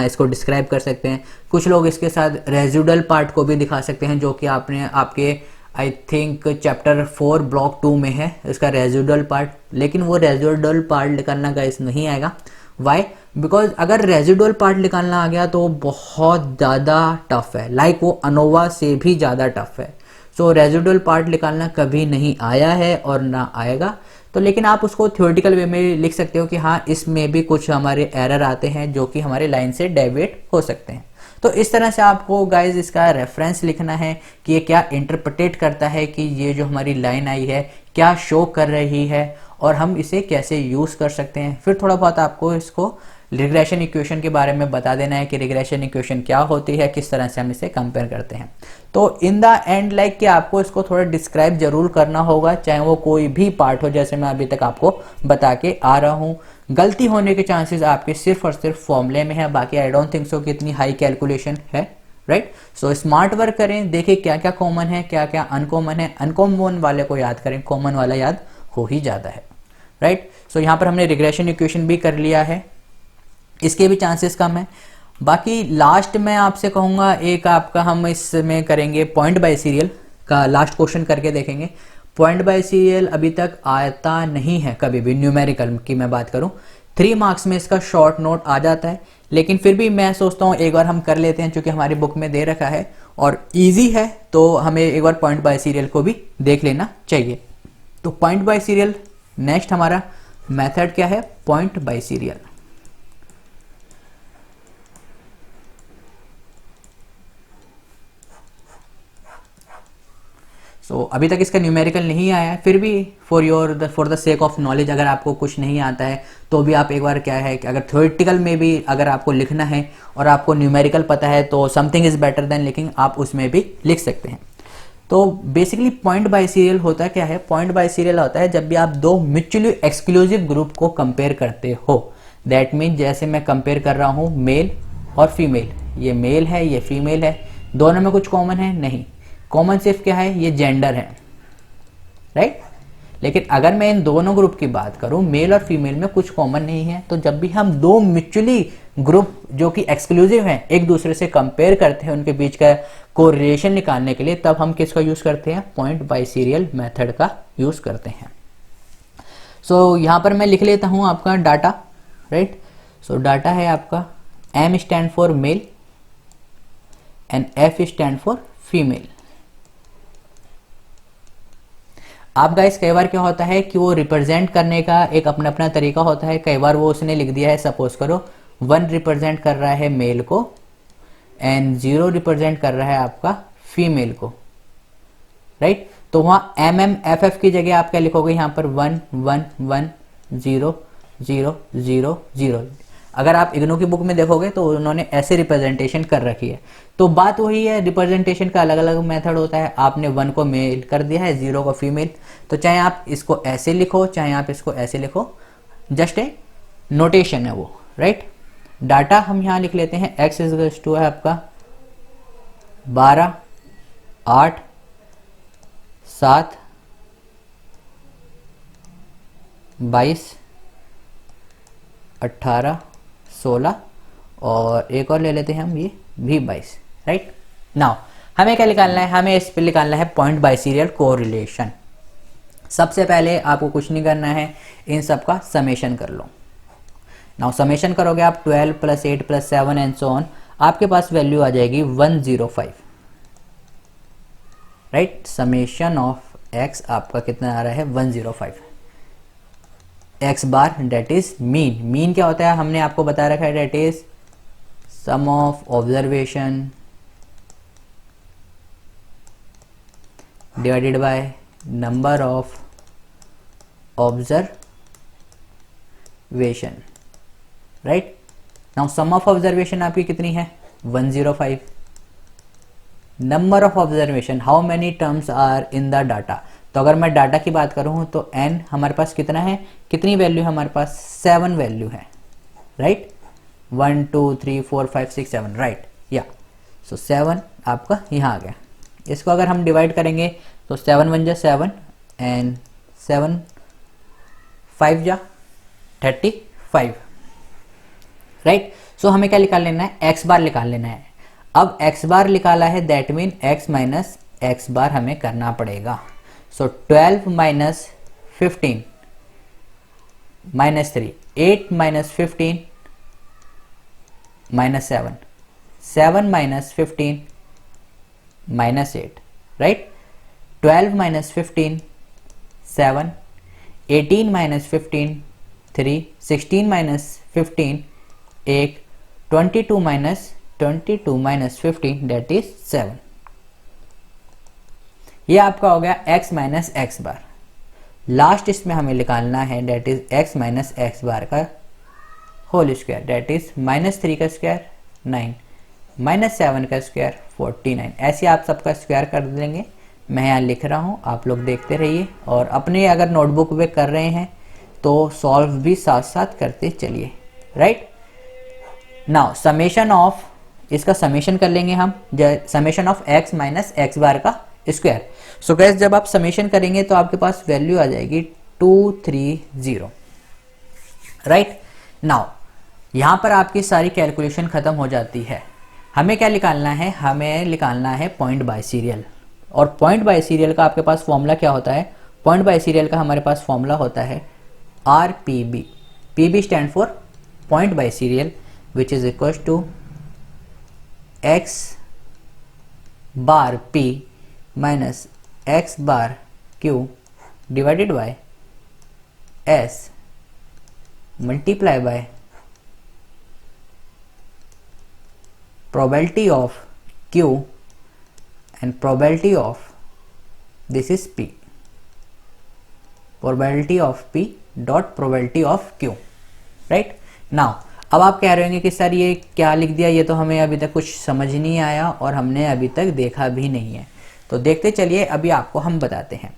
इसको डिस्क्राइब कर सकते हैं, कुछ लोग इसके साथ रेजिडुअल पार्ट को भी दिखा सकते हैं, जो कि आपने आपके आई थिंक चैप्टर 4 ब्लॉक 2 में है इसका रेजिडुअल पार्ट। लेकिन वो रेजिडुअल पार्ट निकालना गाइस नहीं आएगा, वाई, बिकॉज अगर रेजिडुअल पार्ट निकालना आ गया तो बहुत ज़्यादा टफ है, लाइक वो अनोवा से भी ज़्यादा टफ है। सो रेजिडुअल पार्ट निकालना कभी नहीं आया है और ना आएगा। तो लेकिन आप उसको थ्योरेटिकल वे में लिख सकते हो कि हाँ इसमें भी कुछ हमारे एरर आते हैं जो कि हमारे लाइन से डेविएट हो सकते हैं। तो इस तरह से आपको गाइज इसका रेफरेंस लिखना है कि ये क्या इंटरप्रेटेट करता है, कि ये जो हमारी लाइन आई है क्या शो कर रही है और हम इसे कैसे यूज़ कर सकते हैं। फिर थोड़ा बहुत आपको इसको रिग्रेशन इक्वेशन के बारे में बता देना है कि रिग्रेशन इक्वेशन क्या होती है, किस तरह से हम इसे कंपेयर करते हैं। तो इन द एंड लाइक कि आपको इसको थोड़ा डिस्क्राइब जरूर करना होगा, चाहे वो कोई भी पार्ट हो, जैसे मैं अभी तक आपको बता के आ रहा हूँ। गलती होने के चांसेस आपके सिर्फ और सिर्फ फॉर्मूले में है, बाकी आई डोंट थिंक सो कि इतनी हाई कैलकुलेशन है, राइट। सो स्मार्ट वर्क करें, देखिए क्या क्या कॉमन है, क्या क्या अनकॉमन है, अनकॉमन वाले को याद करें, कॉमन वाला याद हो ही जाता है, राइट। सो यहाँ पर हमने रिग्रेशन इक्वेशन भी कर लिया है, इसके भी चांसेस कम है। बाकी लास्ट में आपसे कहूँगा एक आपका हम इसमें करेंगे पॉइंट बाय सीरियल का लास्ट क्वेश्चन करके देखेंगे। पॉइंट बाय सीरियल अभी तक आता नहीं है कभी भी, न्यूमेरिकल की मैं बात करूँ 3 मार्क्स में इसका शॉर्ट नोट आ जाता है, लेकिन फिर भी मैं सोचता हूँ एक बार हम कर लेते हैं, क्योंकि हमारी बुक में दे रखा है और इजी है, तो हमें एक बार पॉइंट बाय सीरियल को भी देख लेना चाहिए। तो पॉइंट बाय सीरियल नेक्स्ट हमारा मेथड क्या है, पॉइंट बाय सीरियल। सो अभी तक इसका न्यूमेरिकल नहीं आया है, फिर भी for the sake of knowledge अगर आपको कुछ नहीं आता है तो भी आप एक बार क्या है कि अगर थ्योरेटिकल में भी अगर आपको लिखना है और आपको न्यूमेरिकल पता है तो समथिंग इज बेटर देन, लेकिन आप उसमें भी लिख सकते हैं। तो बेसिकली पॉइंट बाय सीरियल होता क्या है, पॉइंट बाय सीरियल होता है जब भी आप दो म्यूचुअली एक्सक्लूसिव ग्रुप को कंपेयर करते हो। दैट मीन जैसे मैं कंपेयर कर रहा हूँ मेल और फीमेल, ये मेल है ये फीमेल है, दोनों में कुछ कॉमन है नहीं, कॉमन सिर्फ क्या है, ये जेंडर है, राइट। लेकिन अगर मैं इन दोनों ग्रुप की बात करूं, मेल और फीमेल में कुछ कॉमन नहीं है, तो जब भी हम दो म्यूचुअली ग्रुप जो कि एक्सक्लूसिव हैं एक दूसरे से कंपेयर करते हैं, उनके बीच का कोरिलेशन निकालने के लिए, तब हम किसका यूज करते हैं, पॉइंट बाय सीरियल मेथड का यूज करते हैं। सो यहां पर मैं लिख लेता हूं आपका डाटा, राइट। सो डाटा है आपका M stand for male and F stand for female. आप गाइस कई बार क्या होता है कि वो रिप्रेजेंट करने का एक अपना अपना तरीका होता है। कई बार वो उसने लिख दिया है, सपोज करो 1 रिप्रेजेंट कर रहा है मेल को एंड 0 रिप्रेजेंट कर रहा है आपका फीमेल को, राइट। तो वहां MMFF की जगह आप क्या लिखोगे, यहाँ पर 1 1 1 0 0 0 0। अगर आप इग्नू की बुक में देखोगे तो उन्होंने ऐसे रिप्रेजेंटेशन कर रखी है। तो बात वही है, रिप्रेजेंटेशन का अलग अलग मेथड होता है। आपने 1 को मेल कर दिया है, 0 को फीमेल, तो चाहे आप इसको ऐसे लिखो चाहे आप इसको ऐसे लिखो, जस्ट ए नोटेशन है वो, राइट। डाटा हम यहाँ लिख लेते हैं, x इज टू है आपका 12 8 7 22 18 16 और एक और ले लेते हैं हम ये भी 22, राइट। नाउ हमें क्या निकालना है, हमें इस पे निकालना है पॉइंट बाय सीरियल कोरिलेशन। सबसे पहले आपको कुछ नहीं करना है, इन सब का समेशन कर लो। नाउ समेशन करोगे आप 12 + 8 + 7 एंड सो ऑन, आपके पास वैल्यू आ जाएगी 105, राइट। समेशन ऑफ x आपका कितना आ रहा है, 105। x bar that is mean, mean क्या होता है हमने आपको बता रखा है, that is sum of observation divided by number of observation, right. Now sum of observation आपकी कितनी है, 105। Number of observation, how many terms are in the data, तो अगर मैं डाटा की बात करूं तो n हमारे पास कितना है, कितनी वैल्यू है हमारे पास, 7 वैल्यू है, राइट। 1 2 3 4 5 6 7, राइट, या सो 7 आपका यहाँ आ गया। इसको अगर हम डिवाइड करेंगे तो 7 1 जा 7 एंड 7 5 जा 35, राइट। सो हमें क्या निकाल लेना है, x बार निकाल लेना है। अब x बार निकाला है, that mean x minus x bar हमें करना पड़ेगा। So 12 minus 15 minus 3, 8 minus 15 minus 7, 7 minus 15 minus 8, right. 12 minus 15 7, 18 minus 15 3, 16 minus 15 1, 22 minus 15 that is 7। ये आपका हो गया x minus x bar. Last इसमें हमें निकालना है, that is x minus x bar का होल स्क्वायर दैट इज -3 का स्क्वायर 9, -7 का स्क्वायर 49। ऐसे आप सबका स्क्वायर कर देंगे। मैं यहाँ लिख रहा हूँ, आप लोग देखते रहिए और अपने अगर नोटबुक पे कर रहे हैं तो सॉल्व भी साथ साथ करते चलिए। राइट नाउ समेशन ऑफ, इसका समेशन कर लेंगे हम, summation of x minus x bar का स्क्वायर। सो गाइस जब आप समेशन करेंगे तो आपके पास वैल्यू आ जाएगी 230। राइट नाउ यहाँ पर आपकी सारी कैलकुलेशन खत्म हो जाती है। हमें क्या निकालना है, हमें निकालना है पॉइंट बाय सीरियल। और पॉइंट बाय सीरियल का आपके पास फॉर्मूला क्या होता है, पॉइंट बाय सीरियल का हमारे पास फॉर्मूला होता है RPB। PB stand for point biserial which is equal to x bar P minus x bar Q divided by S multiply by probability of Q and probability of this is P, probability of P dot probability of Q। Right now अब आप कह रहे होंगे कि sir ये क्या लिख दिया, ये तो हमें अभी तक कुछ समझ नहीं आया और हमने अभी तक देखा भी नहीं है। तो देखते चलिए, अभी आपको हम बताते हैं।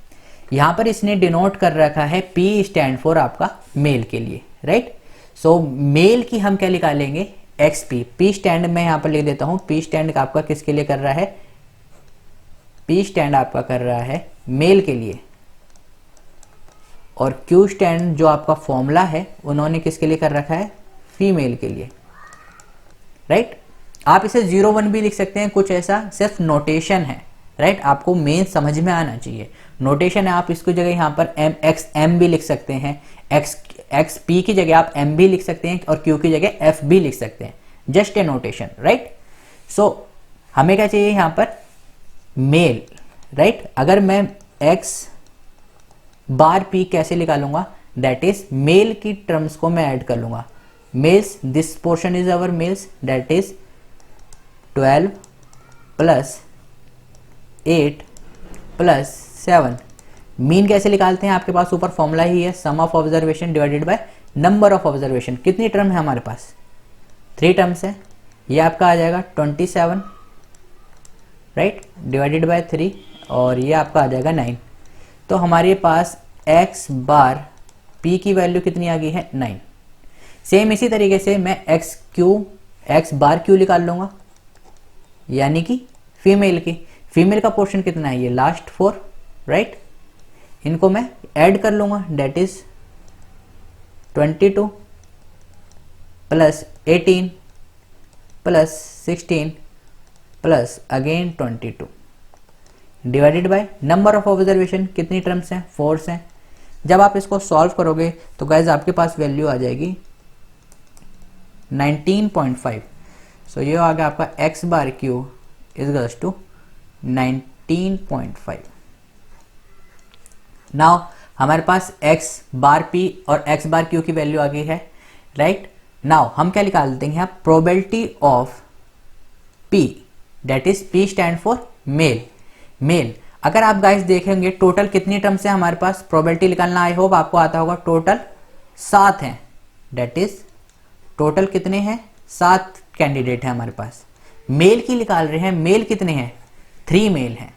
यहाँ पर इसने डिनोट कर रखा है P स्टैंड फॉर आपका मेल के लिए। राइट सो मेल की हम क्या निकालेंगे, XP। P स्टैंड में यहाँ पर लिख देता हूँ, P स्टैंड आपका किसके लिए कर रहा है, P स्टैंड आपका कर रहा है मेल के लिए, और Q स्टैंड जो आपका फॉर्मूला है उन्होंने किसके लिए कर रखा है, फीमेल के लिए। राइट आप इसे 01 भी लिख सकते हैं, कुछ ऐसा सिर्फ नोटेशन है। राइट आपको मेन समझ में आना चाहिए, नोटेशन है। आप इसको जगह यहाँ पर M भी लिख सकते हैं, XP की जगह आप M भी लिख सकते हैं और Q की जगह F भी लिख सकते हैं, just a notation. Right so हमें क्या चाहिए यहाँ पर, मेल। राइट अगर मैं X बार P कैसे निकालूंगा, दैट इज मेल की टर्म्स को मैं ऐड कर लूंगा। Males, this portion is our males, that is 12 plus 8 plus 7। Mean कैसे निकालते हैं, आपके पास ऊपर फॉर्मूला ही है, sum of observation divided by number of observation. कितनी टर्म है हमारे पास, 3 टर्म्स है। ये आपका आ जाएगा 27 राइट डिवाइडेड बाय 3 और ये आपका आ जाएगा 9। तो हमारे पास x बार p की वैल्यू कितनी आ गई है, 9। सेम इसी तरीके से मैं x बार q निकाल लूंगा, यानी कि फीमेल की। फीमेल का पोर्शन कितना है, ये लास्ट 4। राइट इनको मैं ऐड कर लूंगा, that is 22 plus 18 plus 16 plus again 22 divided by number of observation. कितनी टर्म्स हैं, 4 हैं। जब आप इसको सॉल्व करोगे तो गाइज आपके पास वैल्यू आ जाएगी 19.5। सो ये आ गया आपका x bar q is to 19.5। Now हमारे पास x बार p और x बार q की वैल्यू आ गई है। राइट नाउ हम क्या निकाल देंगे यहाँ, probability of p, that is p stand for male. Male अगर आप गाइस देखेंगे टोटल कितनी टर्म्स है हमारे पास, प्रोबेबिलिटी निकालना आई होप आपको आता होगा, टोटल 7 हैं। दैट इज टोटल कितने हैं, 7 कैंडिडेट हैं हमारे पास। मेल की निकाल रहे हैं, मेल कितने हैं, 3 मेल हैं।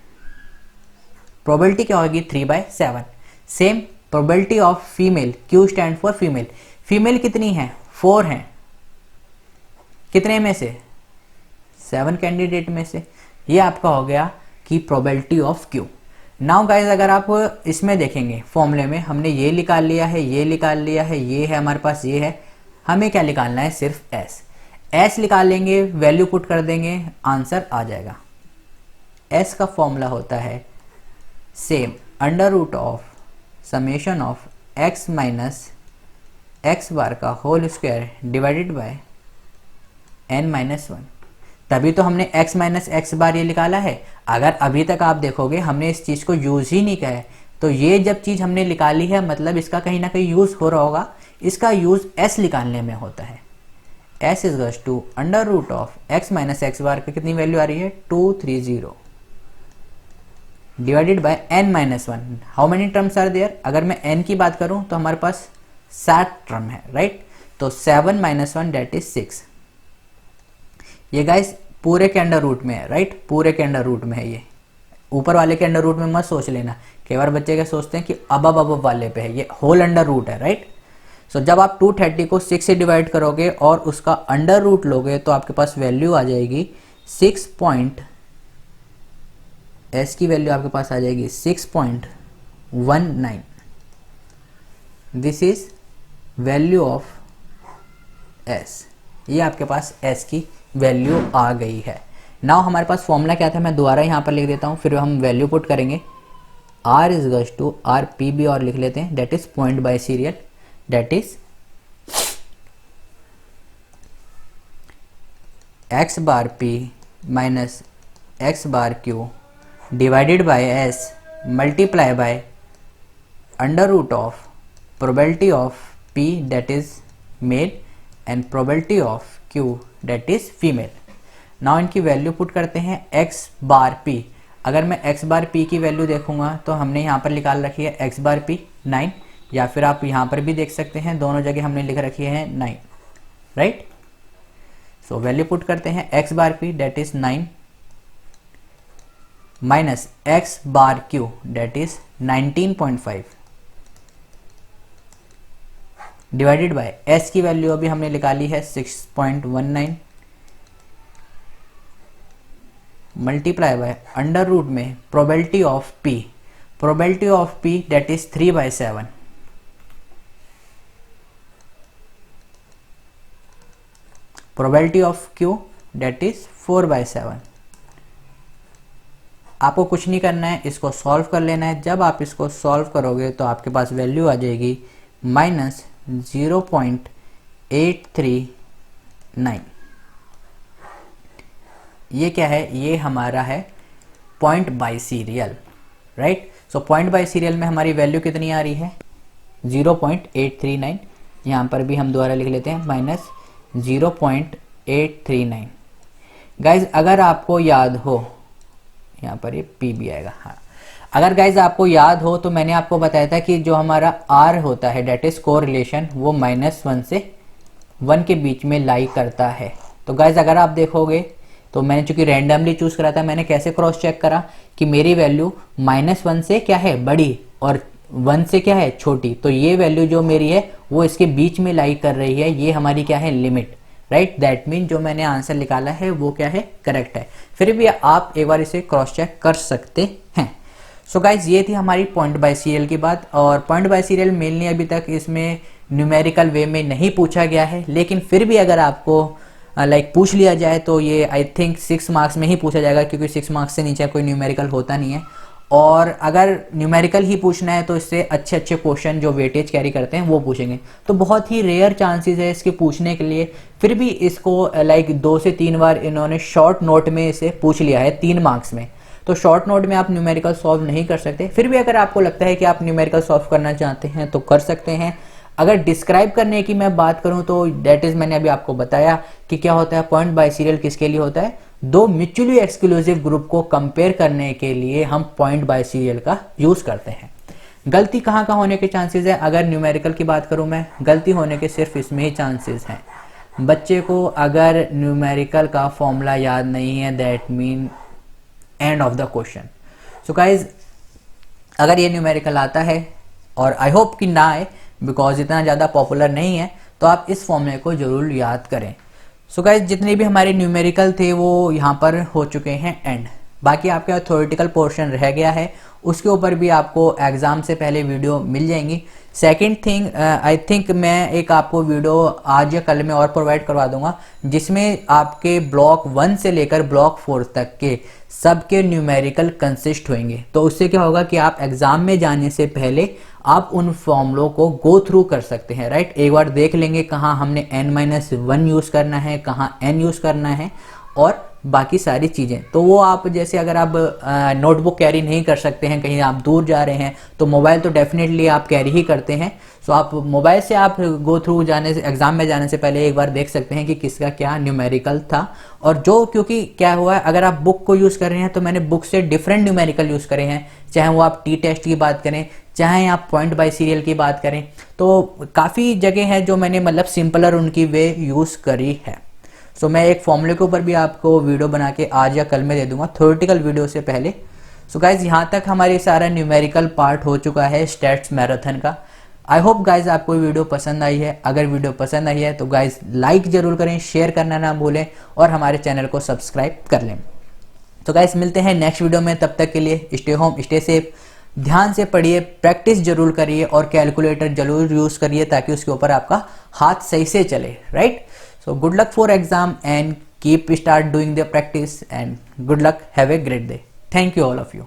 प्रोबेबिलिटी क्या होगी, 3/7। Same probability of female, Q stand for female. Female कितनी है, 4 हैं। कितने में से, 7 कैंडिडेट में से। ये आपका हो गया कि probability of Q। Now guys अगर आप इसमें देखेंगे फॉर्मूले में हमने ये निकाल लिया है, ये निकाल लिया है, ये है हमारे पास, ये है। हमें क्या निकालना है, सिर्फ S निकाल लेंगे, वैल्यू पुट कर देंगे, आंसर आ जाएगा। S का फॉर्मूला होता है same under root of summation of x minus x bar का whole square divided by n-1। तभी तो हमने x माइनस एक्स बार ये निकाला है। अगर अभी तक आप देखोगे हमने इस चीज़ को यूज़ ही नहीं किया है, तो ये जब चीज़ हमने निकाली है मतलब इसका कहीं ना कहीं यूज़ हो रहा होगा। इसका यूज़ s निकालने में होता है। s is to under root of x minus x bar की कितनी वैल्यू आ रही है, 230 divided by n-1। How many terms are there, अगर मैं n की बात करूं तो हमारे पास 7 टर्म है। राइट तो 7 - 1 दैट इज 6। ये गाइस पूरे के अंडर रूट में है, राइट, पूरे के अंडर रूट में है। ये ऊपर वाले के अंडर रूट में मत सोच लेना, कई बार बच्चे क्या सोचते हैं कि अब वाले पे है, ये होल अंडर रूट है, राइट। सो जब आप 230 को 6 से डिवाइड करोगे और उसका अंडर रूट लोगे तो आपके पास वैल्यू आ जाएगी 6 s की वैल्यू आपके पास आ जाएगी 6.19। This is value of s। ये आपके पास s की वैल्यू आ गई है। नाउ हमारे पास फॉर्मूला क्या था, मैं दोबारा यहाँ पर लिख देता हूँ, फिर हम वैल्यू पुट करेंगे। r इज टू RPB और लिख लेते हैं, that is point biserial, that is x bar p minus x bar q divided by s multiply by under root of probability of p that is male and probability of q that is female. Now इनकी value put करते हैं x bar p। अगर मैं x bar p की value देखूंगा तो हमने यहाँ पर निकाल रखी है x बार p 9, या फिर आप यहाँ पर भी देख सकते हैं, दोनों जगह हमने लिख रखी है 9, राइट। सो वैल्यू पुट करते हैं x bar p that is 9 minus x bar q that is 19.5 divided by s की वैल्यू अभी हमने निकाली है 6.19 मल्टीप्लाई बाय अंडर रूट में probability of p, probability of p that is 3/7 probability of q that is 4/7। आपको कुछ नहीं करना है, इसको सॉल्व कर लेना है। जब आप इसको सॉल्व करोगे तो आपके पास वैल्यू आ जाएगी -0.839। ये क्या है, ये हमारा है point by serial, right. So point by serial में हमारी वैल्यू कितनी आ रही है 0.839। यहाँ पर भी हम दोबारा लिख लेते हैं -0.839। गाइज अगर आपको याद हो, यहाँ पर ये p भी आएगा, हाँ। अगर गाइज आपको याद हो तो मैंने आपको बताया था कि जो हमारा r होता है डेट इज कोरिलेशन, वो -1 से 1 के बीच में लाई करता है। तो गाइज अगर आप देखोगे तो मैंने चूंकि रैंडमली चूज करा था, मैंने कैसे क्रॉस चेक करा कि मेरी वैल्यू -1 से क्या है बड़ी और 1 से क्या है छोटी, तो ये वैल्यू जो मेरी है वो इसके बीच में लाई कर रही है, ये हमारी क्या है लिमिट, राइट। दैट मीन जो मैंने आंसर निकाला है वो क्या है करेक्ट है। फिर भी आप एक बार इसे क्रॉस चेक कर सकते हैं। सो गाइज ये थी हमारी पॉइंट बाय सीरियल की बात। और पॉइंट बाय सीरियल मेनली अभी तक इसमें न्यूमेरिकल वे में नहीं पूछा गया है, लेकिन फिर भी अगर आपको पूछ लिया जाए तो ये आई थिंक 6 मार्क्स में ही पूछा जाएगा, क्योंकि 6 मार्क्स से नीचे कोई न्यूमेरिकल होता नहीं है। और अगर न्यूमेरिकल ही पूछना है तो इससे अच्छे अच्छे क्वेश्चन जो वेटेज कैरी करते हैं वो पूछेंगे, तो बहुत ही रेयर चांसेस है इसके पूछने के लिए। फिर भी इसको 2 से 3 बार इन्होंने शॉर्ट नोट में इसे पूछ लिया है 3 मार्क्स में, तो शॉर्ट नोट में आप न्यूमेरिकल सॉल्व नहीं कर सकते। फिर भी अगर आपको लगता है कि आप न्यूमेरिकल सॉल्व करना चाहते हैं तो कर सकते हैं। अगर डिस्क्राइब करने की मैं बात करूं तो दैट इज मैंने अभी आपको बताया कि क्या होता है पॉइंट बाय सीरियल किसके लिए होता है, 2 म्यूचुअली एक्सक्लूसिव ग्रुप को कंपेयर करने के लिए हम पॉइंट बाय सीरियल का यूज करते हैं। गलती कहाँ कहाँ होने के चांसेस है, अगर न्यूमेरिकल की बात करूं मैं, गलती होने के सिर्फ इसमें ही चांसेस हैं। बच्चे को अगर न्यूमेरिकल का फॉर्मूला याद नहीं है that mean end of the question. So guys अगर ये न्यूमेरिकल आता है, और आई होप कि ना आए बिकॉज इतना ज़्यादा पॉपुलर नहीं है, तो आप इस फॉर्मूले को जरूर याद करें। सो गाइज जितने भी हमारे न्यूमेरिकल थे वो यहाँ पर हो चुके हैं एंड। बाकी आपका थ्योरेटिकल पोर्शन रह गया है, उसके ऊपर भी आपको एग्जाम से पहले वीडियो मिल जाएंगी। सेकंड थिंग आई थिंक मैं एक आपको वीडियो आज या कल में और प्रोवाइड करवा दूंगा, जिसमें आपके ब्लॉक 1 से लेकर ब्लॉक 4 तक के सबके न्यूमेरिकल कंसिस्ट होंगे। तो उससे क्या होगा कि आप एग्जाम में जाने से पहले आप उन फॉर्मूलों को गो थ्रू कर सकते हैं, राइट। एक बार देख लेंगे कहाँ हमने n-1 यूज करना है, कहाँ n यूज करना है और बाकी सारी चीजें। तो वो आप जैसे अगर आप नोटबुक कैरी नहीं कर सकते हैं, कहीं आप दूर जा रहे हैं, तो मोबाइल तो डेफिनेटली आप कैरी ही करते हैं। सो आप मोबाइल से आप गो थ्रू जाने से, एग्जाम में जाने से पहले एक बार देख सकते हैं कि किसका क्या न्यूमेरिकल था। और जो क्योंकि क्या हुआ है, अगर आप बुक को यूज कर रहे हैं तो मैंने बुक से डिफरेंट न्यूमेरिकल यूज करे हैं, चाहे वो आप टी टेस्ट की बात करें, चाहे आप पॉइंट बाय सीरियल की बात करें तो काफ़ी जगह है जो मैंने मतलब सिंपलर उनकी वे यूज़ करी है। सो मैं एक फॉर्मूले के ऊपर भी आपको वीडियो बना के आज या कल में दे दूंगा, थ्योरेटिकल वीडियो से पहले। सो गाइज यहाँ तक हमारी सारा न्यूमेरिकल पार्ट हो चुका है स्टैट्स मैराथन का। आई होप गाइज आपको वीडियो पसंद आई है। अगर वीडियो पसंद आई है तो गाइज लाइक जरूर करें, शेयर करना ना भूलें और हमारे चैनल को सब्सक्राइब कर लें। तो गाइज मिलते हैं नेक्स्ट वीडियो में, तब तक के लिए स्टे होम स्टे सेफ, ध्यान से पढ़िए, प्रैक्टिस जरूर करिए और कैलकुलेटर जरूर यूज करिए ताकि उसके ऊपर आपका हाथ सही से चले, right. So good luck for exam and keep start doing the practice and good luck, have a great day. Thank you all of you.